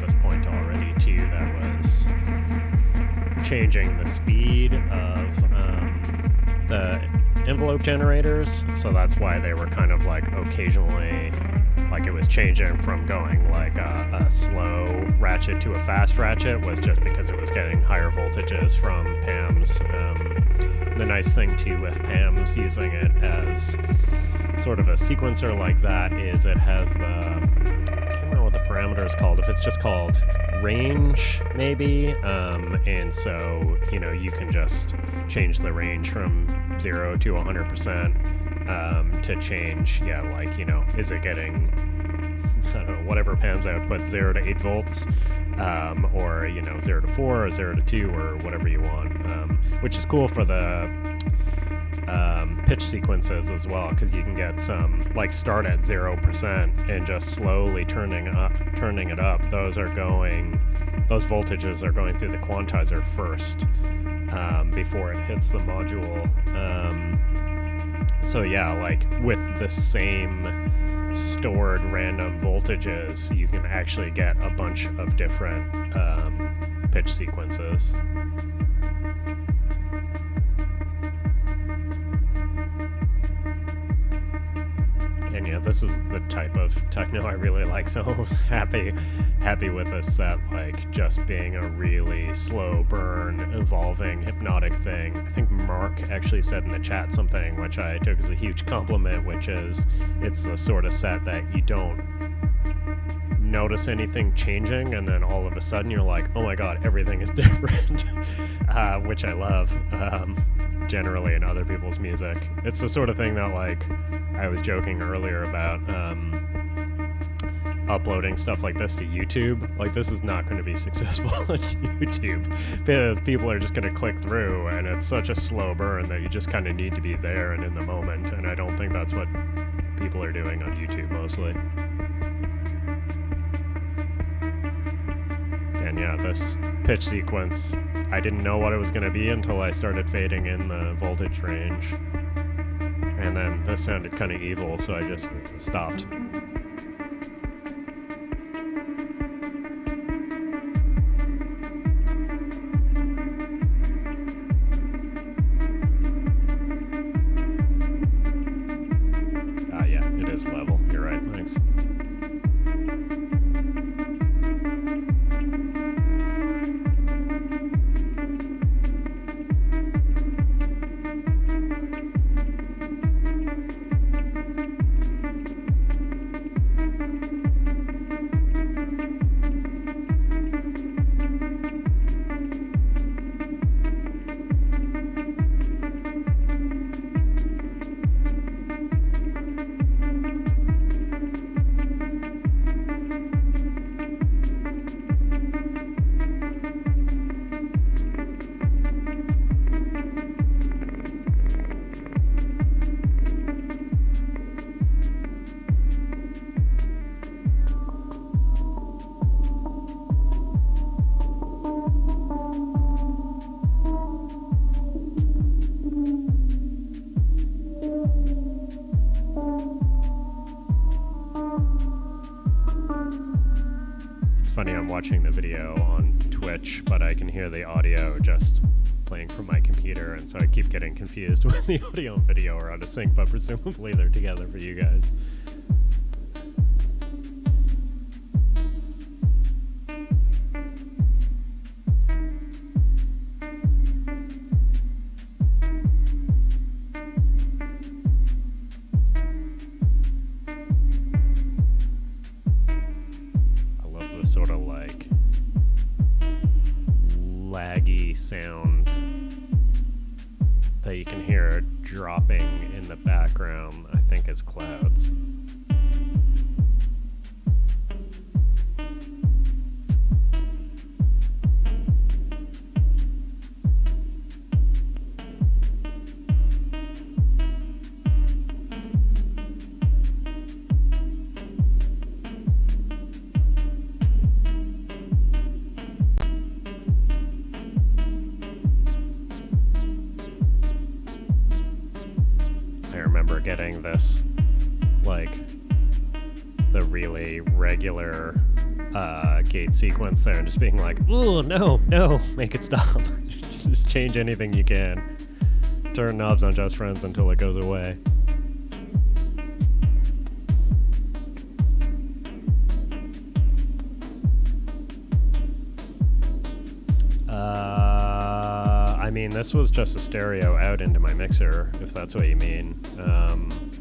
this point already too that was changing the speed of the envelope generators, so that's why they were kind of like occasionally, like it was changing from going like a slow ratchet to a fast ratchet was just because it was getting higher voltages from PAMs. The nice thing too with PAMs using it as sort of a sequencer like that is it has the, I can't remember what the parameter is called, if it's just called range maybe, and so you can just change the range from 0 to 100% to change, is it getting, I don't know, whatever PAM's output, 0 to 8 volts, or 0 to 4 or 0 to 2 or whatever you want, which is cool for the pitch sequences as well, because you can get some start at 0% and just slowly turning it up. Those voltages are going through the quantizer first before it hits the module. So with the same stored random voltages, you can actually get a bunch of different pitch sequences. And this is the type of techno I really like, so I was happy with this set, just being a really slow burn, evolving, hypnotic thing. I think Mark actually said in the chat something which I took as a huge compliment, which is it's the sort of set that you don't notice anything changing, and then all of a sudden you're like, oh my god, everything is different, which I love. Generally in other people's music. It's the sort of thing that I was joking earlier about uploading stuff like this to YouTube. This is not going to be successful on YouTube because people are just going to click through, and it's such a slow burn that you just kind of need to be there and in the moment, and I don't think that's what people are doing on YouTube mostly. And this pitch sequence, I didn't know what it was going to be until I started fading in the voltage range. And then this sounded kind of evil, so I just stopped. Yeah, it is level. You're right, thanks. Funny, I'm watching the video on Twitch, but I can hear the audio just playing from my computer, and so I keep getting confused when the audio and video are out of sync, but presumably they're together for you guys. Sort of laggy sound that you can hear dropping in the background, I think is clouds. Getting this, the really regular gate sequence there and just being like, ooh, no, make it stop. Just change anything you can. Turn knobs on Just Friends until it goes away. I mean, this was just a stereo out into my mixer, if that's what you mean.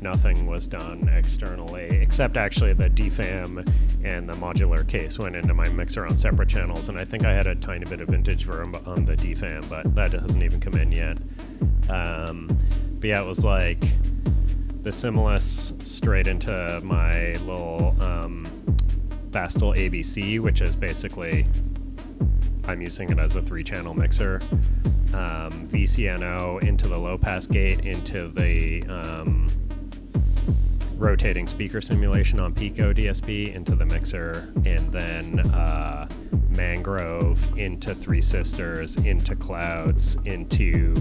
Nothing was done externally, except actually the DFAM and the modular case went into my mixer on separate channels, and I think I had a tiny bit of vintage verb on the DFAM, but that hasn't even come in yet. But yeah, it was like the Simulus straight into my little Bastel ABC, which is basically, I'm using it as a 3-channel mixer. VCNO into the low-pass gate, into the rotating speaker simulation on Pico DSP, into the mixer, and then Mangrove into Three Sisters, into Clouds, into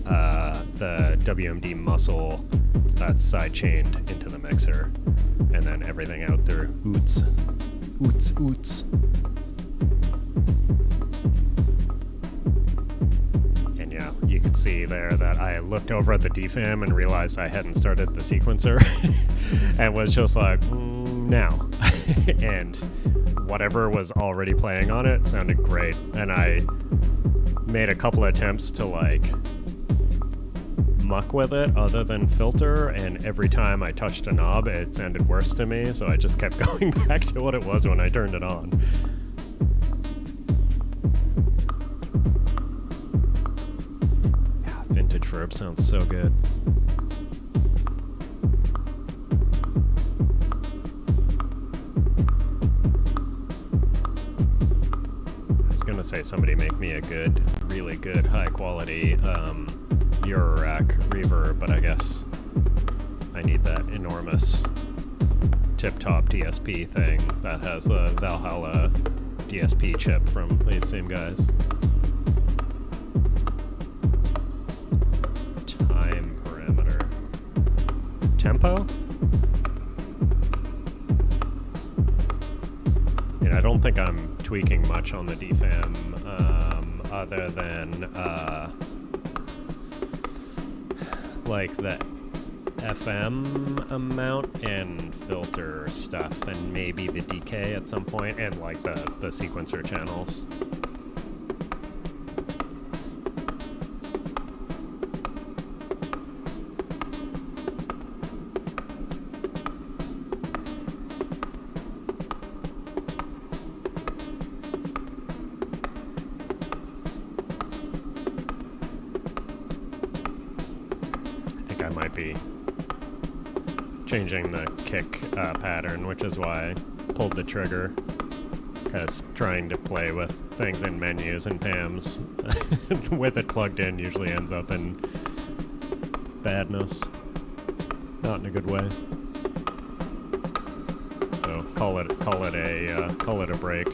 the WMD Muscle that's side-chained into the mixer, and then everything out through Oots. You could see there that I looked over at the DFAM and realized I hadn't started the sequencer and was just like, now. And whatever was already playing on it sounded great. And I made a couple attempts to like muck with it other than filter, and every time I touched a knob it sounded worse to me, so I just kept going back to what it was when I turned it on. Vintage verb sounds so good. I was gonna say somebody make me a good, really good, high quality Eurorack reverb, but I guess I need that enormous tip-top DSP thing that has the Valhalla DSP chip from these same guys. Tempo? I don't think I'm tweaking much on the DFAM other than like the FM amount and filter stuff, and maybe the decay at some point, and like the sequencer channels. Be changing the kick pattern, which is why I pulled the trigger, because trying to play with things in menus and PAMs with it plugged in usually ends up in badness, not in a good way. So call it a break.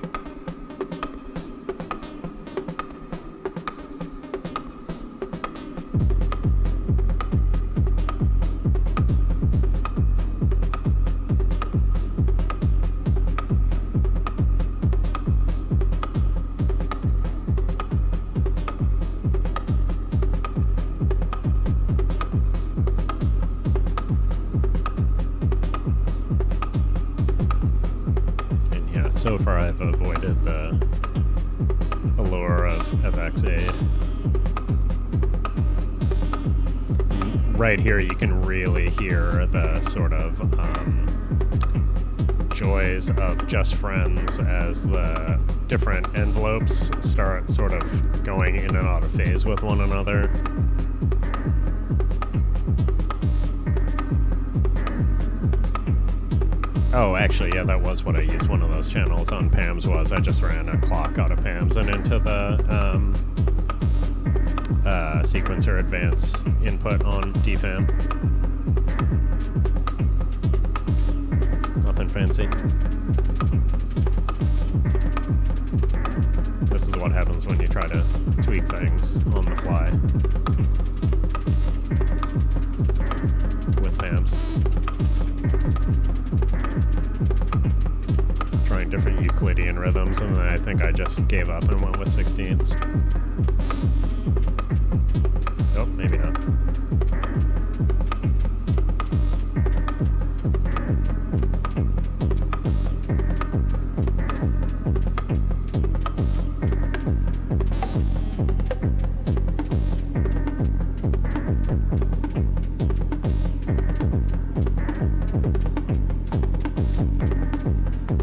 So far I've avoided the allure of Xaid. Right here you can really hear the sort of joys of Just Friends as the different envelopes start sort of going in and out of phase with one another. Oh, actually, yeah, that was what I used one of those channels on PAMs was. I just ran a clock out of PAMs and into the sequencer advance input on DFAM. Nothing fancy. This is what happens when you try to tweak things on the fly with PAMs. Trying different Euclidean rhythms, and I think I just gave up and went with 16ths. Oh, maybe not.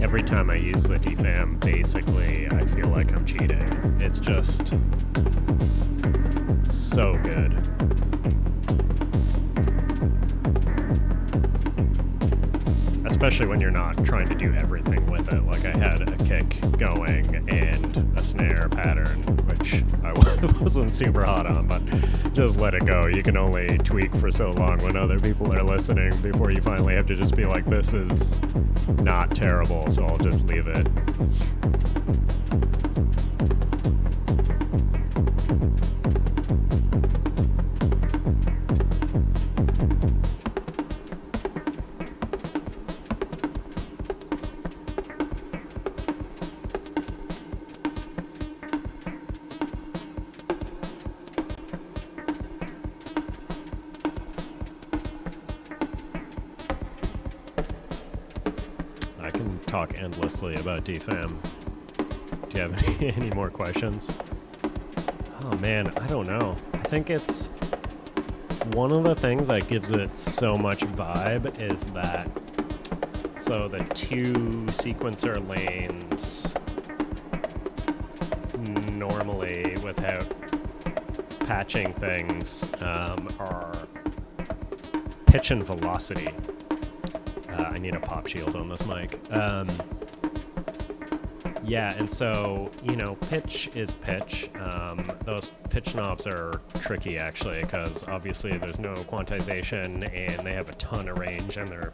Every time I use the defam, basically, I feel like I'm cheating. It's just so good. Especially when you're not trying to do everything with it. Like I had a kick going and a snare pattern, which I wasn't super hot on, but just let it go. You can only tweak for so long when other people are listening before you finally have to just be like, this is not terrible, so I'll just leave it. I can talk endlessly about DFAM. Do you have any more questions? Oh man, I don't know. I think it's one of the things that gives it so much vibe is that, so the two sequencer lanes normally without patching things are pitch and velocity. I need a pop shield on this mic. Yeah, and so, you know, pitch is pitch. Those pitch knobs are tricky, actually, because obviously there's no quantization, and they have a ton of range, and they're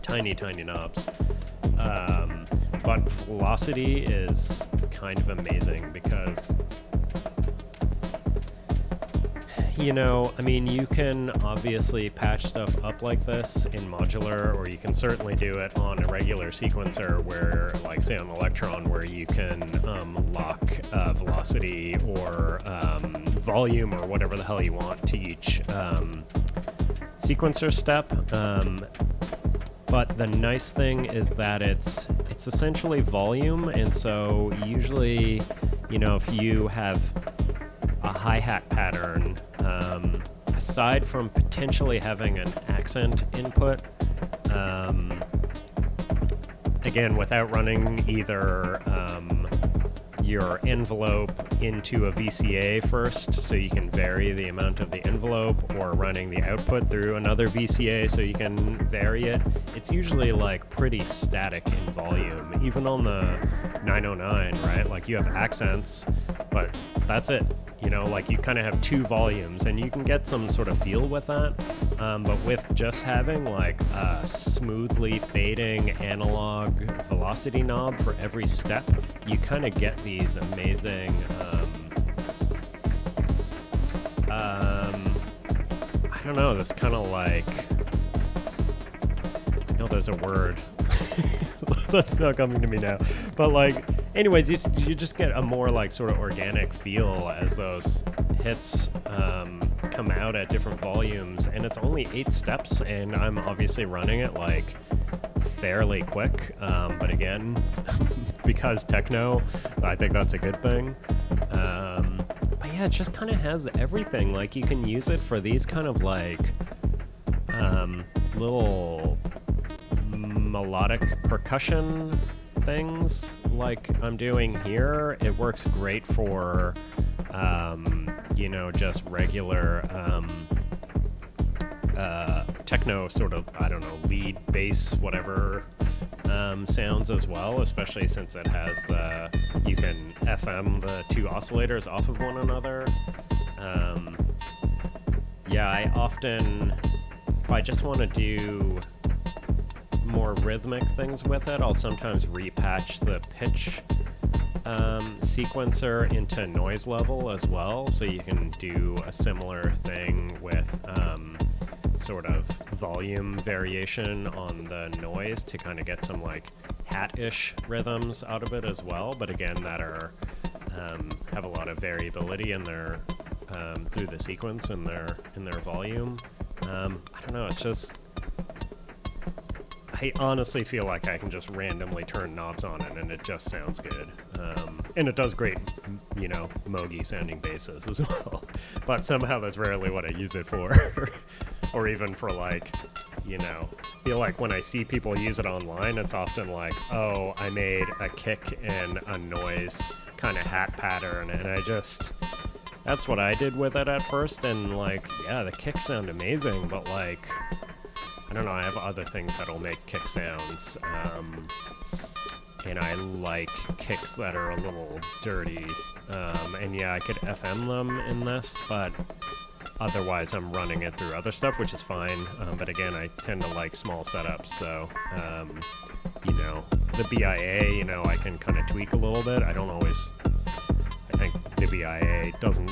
tiny, tiny knobs. But velocity is kind of amazing because, you know, I mean, you can obviously patch stuff up like this in modular, or you can certainly do it on a regular sequencer where, like, say on Electron, where you can lock velocity or volume or whatever the hell you want to each sequencer step. But the nice thing is that it's essentially volume, and so usually, you know, if you have a hi-hat pattern, aside from potentially having an accent input, again, without running either your envelope into a VCA first, so you can vary the amount of the envelope, or running the output through another VCA so you can vary it, it's usually like pretty static in volume. Even on the 909, right? Like you have accents, but that's it. You know, like you kind of have two volumes, and you can get some sort of feel with that. But with just having like a smoothly fading analog velocity knob for every step, you kind of get these amazing, I don't know, this kind of like, I know there's a word that's not coming to me now, but like, anyways, you just get a more like sort of organic feel as those hits come out at different volumes, and it's only 8 steps, and I'm obviously running it like fairly quick, but again, because techno, I think that's a good thing. But yeah, it just kind of has everything. Like you can use it for these kind of like little melodic percussion things like I'm doing here. It works great for you know, just regular techno sort of, I don't know, lead, bass, whatever sounds as well, especially since it has the, you can FM the two oscillators off of one another. Yeah, I often, if I just want to do more rhythmic things with it, I'll sometimes repatch the pitch sequencer into noise level as well, so you can do a similar thing with sort of volume variation on the noise to kind of get some like hat-ish rhythms out of it as well, but again that are have a lot of variability in their through the sequence in their volume. I don't know, it's just, I honestly feel like I can just randomly turn knobs on it and it just sounds good. And it does great, you know, Moog sounding basses as well. But somehow that's rarely what I use it for. Or even for like, you know, I feel like when I see people use it online, it's often like, oh, I made a kick and a noise kind of hat pattern, and I just, that's what I did with it at first, and like, yeah, the kicks sound amazing, but like, I don't know, I have other things that'll make kick sounds, and I like kicks that are a little dirty, and yeah, I could FM them in this, but otherwise I'm running it through other stuff, which is fine, but again, I tend to like small setups, so, you know, the BIA, you know, I can kind of tweak a little bit. I don't always, I think the BIA doesn't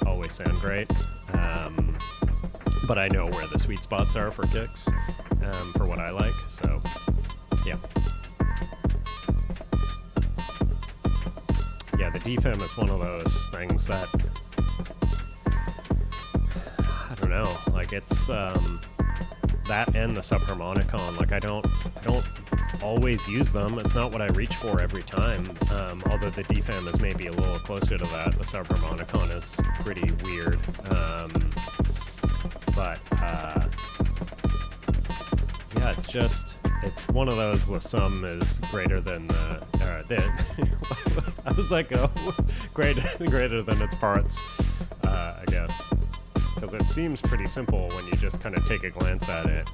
always sound great, but I know where the sweet spots are for kicks, for what I like, so, yeah. Yeah, the DFM is one of those things that, I don't know, like it's, that and the subharmonicon, like I don't always use them. It's not what I reach for every time, although the DFM is maybe a little closer to that. The subharmonicon is pretty weird, but yeah, it's just, it's one of those, the sum is greater than the I was like, oh, greater than its parts, I guess. Because it seems pretty simple when you just kind of take a glance at it,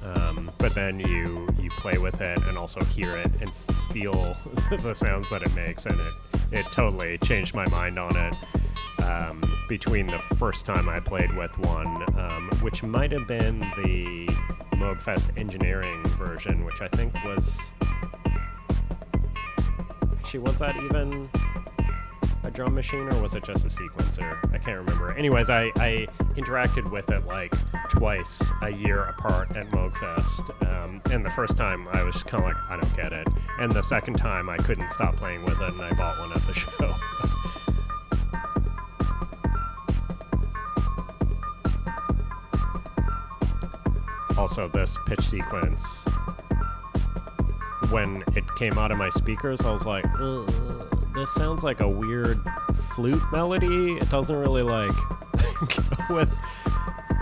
but then you play with it and also hear it and feel the sounds that it makes, and it totally changed my mind on it between the first time I played with one, which might have been the Moogfest engineering version, which I think was, actually, was that even a drum machine, or was it just a sequencer? I can't remember. Anyways, I interacted with it like twice a year apart at Moogfest, and the first time I was kind of like, I don't get it, and the second time I couldn't stop playing with it, and I bought one at the show. Also, this pitch sequence, when it came out of my speakers, I was like, this sounds like a weird flute melody. It doesn't really like go with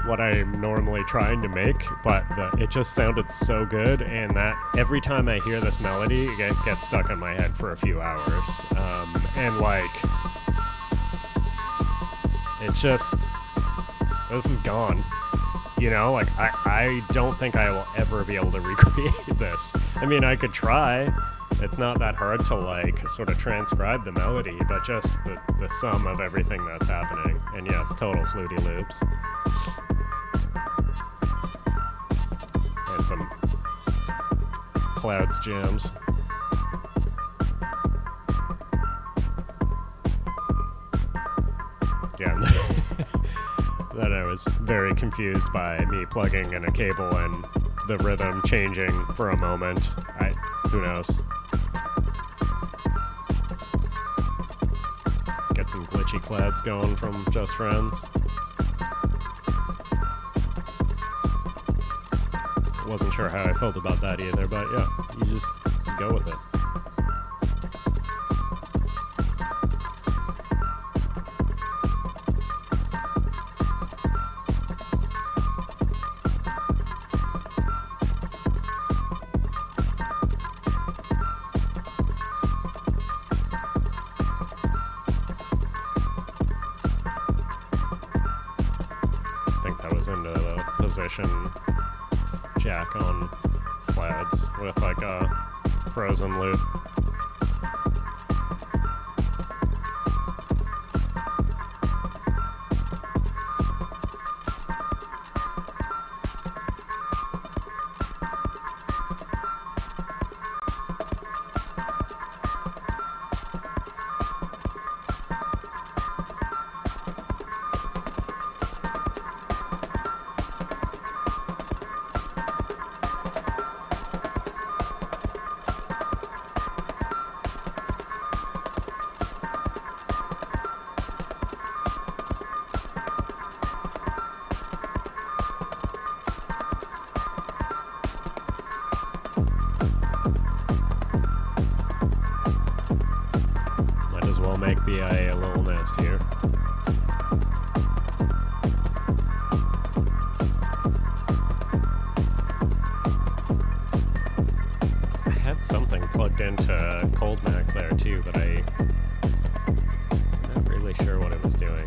what I'm normally trying to make, but it just sounded so good, and that every time I hear this melody, it gets stuck in my head for a few hours, and like, it's just, this is gone. You know, like, I don't think I will ever be able to recreate this. I mean, I could try. It's not that hard to, like, sort of transcribe the melody, but just the sum of everything that's happening. And yeah, it's total fluty loops. And some clouds jams. Yeah. Then I was very confused by me plugging in a cable and the rhythm changing for a moment. Who knows? Get some glitchy clouds going from Just Friends. Wasn't sure how I felt about that either, but yeah, you just go with it. Into the position jack on clouds with like a frozen loop. I'll make BIA a little nastier. I had something plugged into Cold Mac there too, but I'm not really sure what it was doing.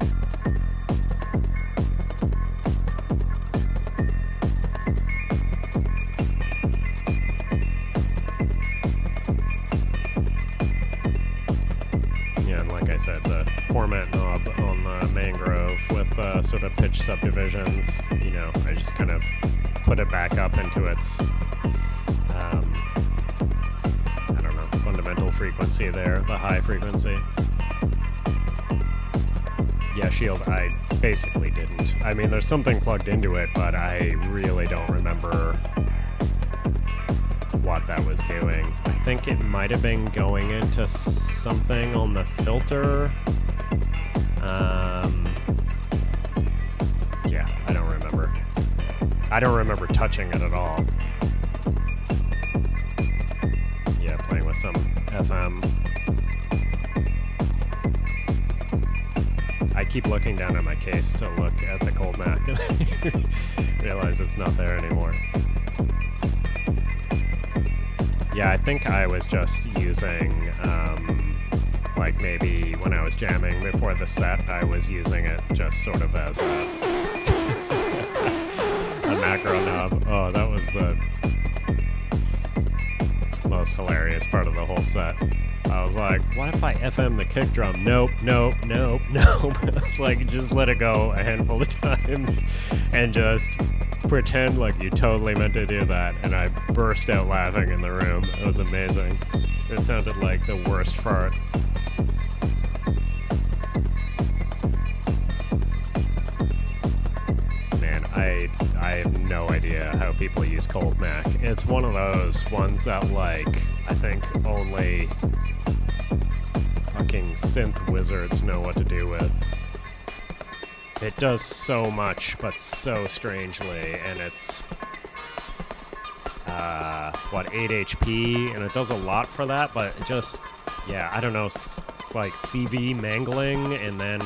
Like I said, the format knob on the Mangrove with sort of pitch subdivisions, you know, I just kind of put it back up into its, I don't know, fundamental frequency there, the high frequency. Yeah, Shield, I basically didn't. I mean, there's something plugged into it, but I really don't remember what that was doing. I think it might have been going into something on the filter. Yeah, I don't remember. I don't remember touching it at all. Yeah, playing with some FM. I keep looking down at my case to look at the Cold Mac and realize it's not there anymore. Yeah, I think I was just using, like maybe when I was jamming before the set, I was using it just sort of as a macro knob. Oh, that was the most hilarious part of the whole set. I was like, what if I FM the kick drum? Nope, nope, nope, nope. Like, just let it go a handful of times and just pretend like you totally meant to do that. And I burst out laughing in the room. It was amazing. It sounded like the worst fart. Man, I have no idea how people use Cold Mac. It's one of those ones that, like, I think only fucking synth wizards know what to do with. It does so much, but so strangely, and it's, 8 HP, and it does a lot for that, but it just, yeah, I don't know, it's like CV mangling, and then,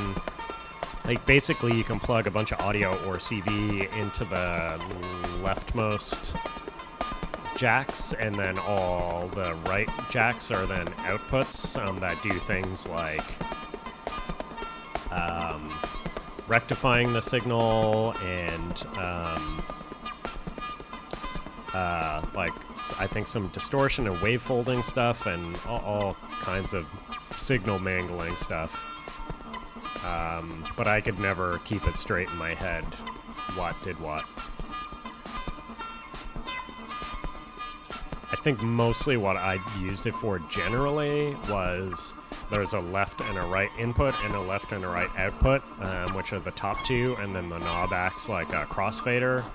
like, basically you can plug a bunch of audio or CV into the leftmost jacks, and then all the right jacks are then outputs that do things like rectifying the signal and like I think some distortion and wave folding stuff and all kinds of signal mangling stuff. But I could never keep it straight in my head what did what. I think mostly what I used it for generally was there's a left and a right input and a left and a right output, which are the top two, and then the knob acts like a crossfader.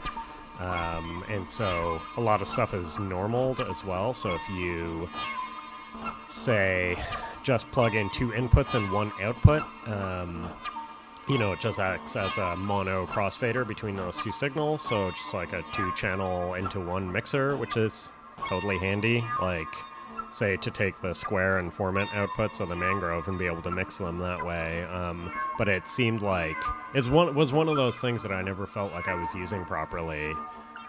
And so a lot of stuff is normaled as well. So if you, say, just plug in two inputs and one output, you know, it just acts as a mono crossfader between those two signals. So just like a two-channel into one mixer, which is totally handy. Like, say, to take the square and Formant outputs of the Mangrove and be able to mix them that way. But it seemed like it was one of those things that I never felt like I was using properly.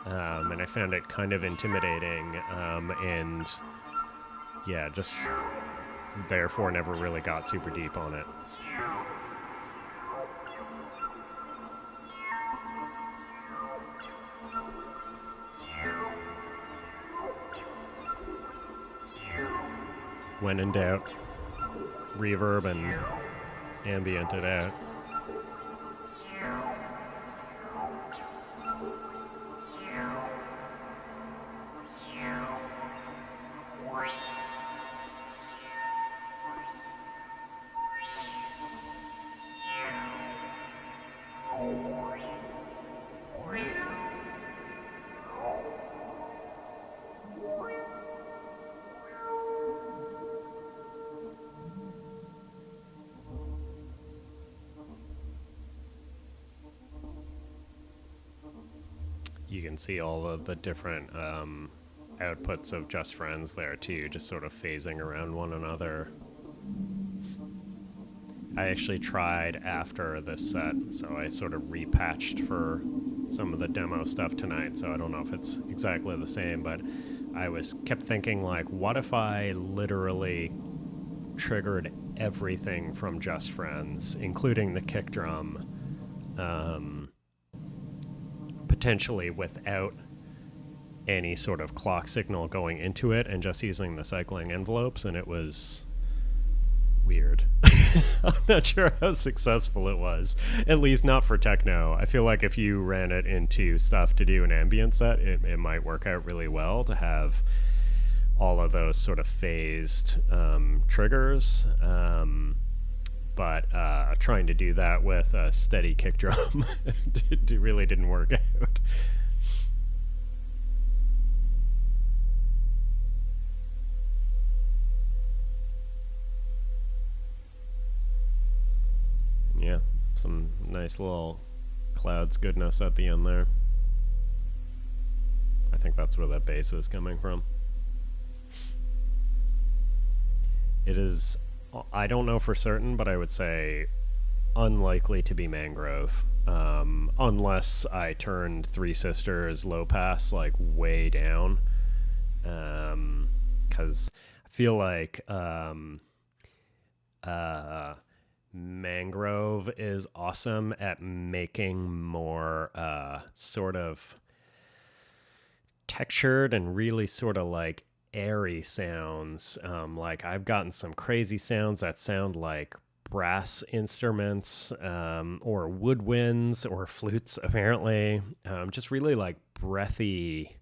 And I found it kind of intimidating. And yeah, just therefore never really got super deep on it. When in doubt, reverb and ambient it out. You can see all of the different outputs of Just Friends there too, just sort of phasing around one another. I actually tried after this set, so I sort of repatched for some of the demo stuff tonight, so I don't know if it's exactly the same, but I kept thinking, like, what if I literally triggered everything from Just Friends, including the kick drum, potentially without any sort of clock signal going into it and just using the cycling envelopes, and it was weird. I'm not sure how successful it was, at least not for techno. I feel like if you ran it into stuff to do an ambient set, it might work out really well to have all of those sort of phased triggers, but trying to do that with a steady kick drum it really didn't work out. Yeah, some nice little clouds goodness at the end there. I think that's where that bass is coming from. It is, I don't know for certain, but I would say unlikely to be Mangrove, unless I turned Three Sisters low pass like way down, because I feel like Mangrove is awesome at making more sort of textured and really sort of like airy sounds. Like I've gotten some crazy sounds that sound like brass instruments, or woodwinds or flutes apparently, just really like breathy,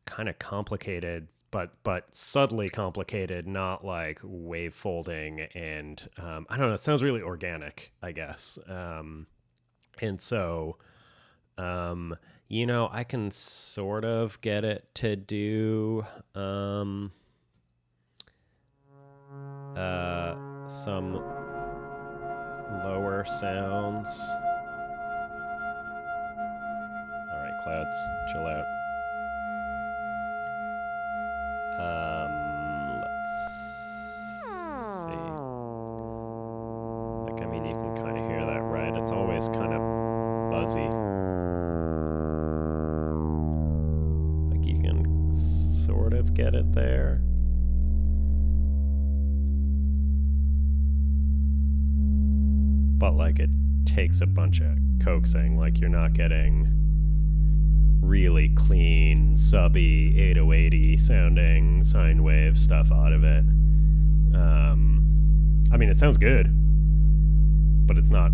kind of complicated, but subtly complicated, not like wave folding, and I don't know, it sounds really organic, I guess. And so you know, I can sort of get it to do some lower sounds. All right, clouds, chill out. Let's see. Like, I mean, you can kind of hear that, right? It's always kind of buzzy. Like, you can sort of get it there. But, like, it takes a bunch of coaxing. Like, you're not getting really clean, subby, 808y sounding sine wave stuff out of it. I mean, it sounds good, but it's not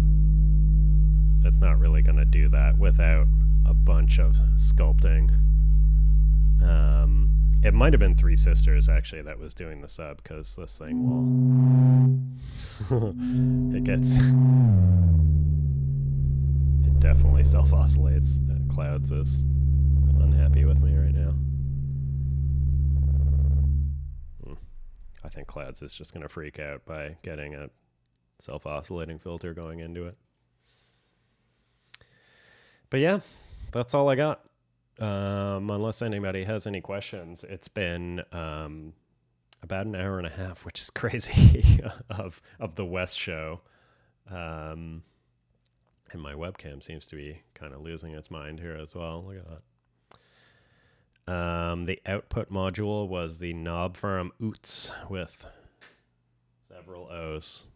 really going to do that without a bunch of sculpting. It might have been Three Sisters, actually, that was doing the sub, because this thing will... it definitely self-oscillates. Clouds is unhappy with me right now. I think Clouds is just going to freak out by getting a self-oscillating filter going into it. But yeah, that's all I got. Unless anybody has any questions. It's been about an hour and a half, which is crazy, of the West show. And my webcam seems to be kind of losing its mind here as well. Look at that. The output module was the knob from Oots with several O's.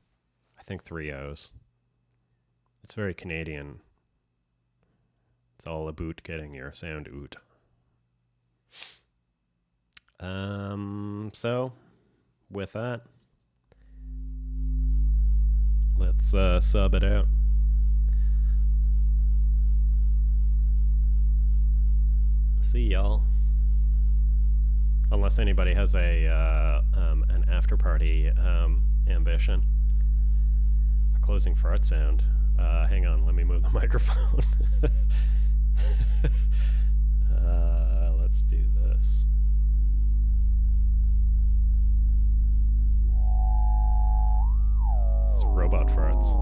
I think 3 O's. It's very Canadian. It's all about getting your sound oot. So, with that, let's sub it out. See y'all. Unless anybody has an after party ambition. A closing fart sound. Hang on, let me move the microphone. Let's do this. It's robot farts.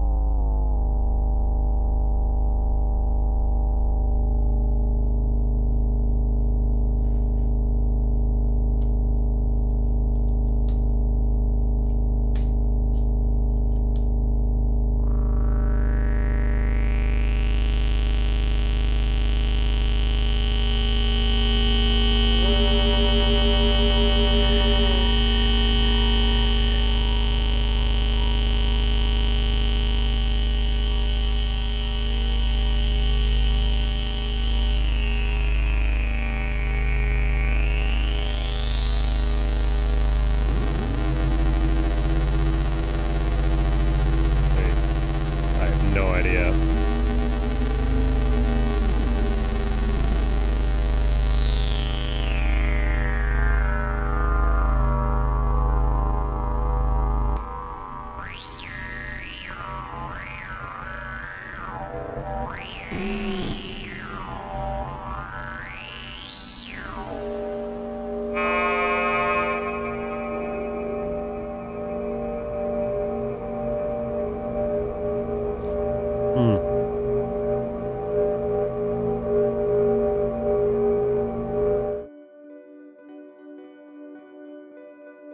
Mm.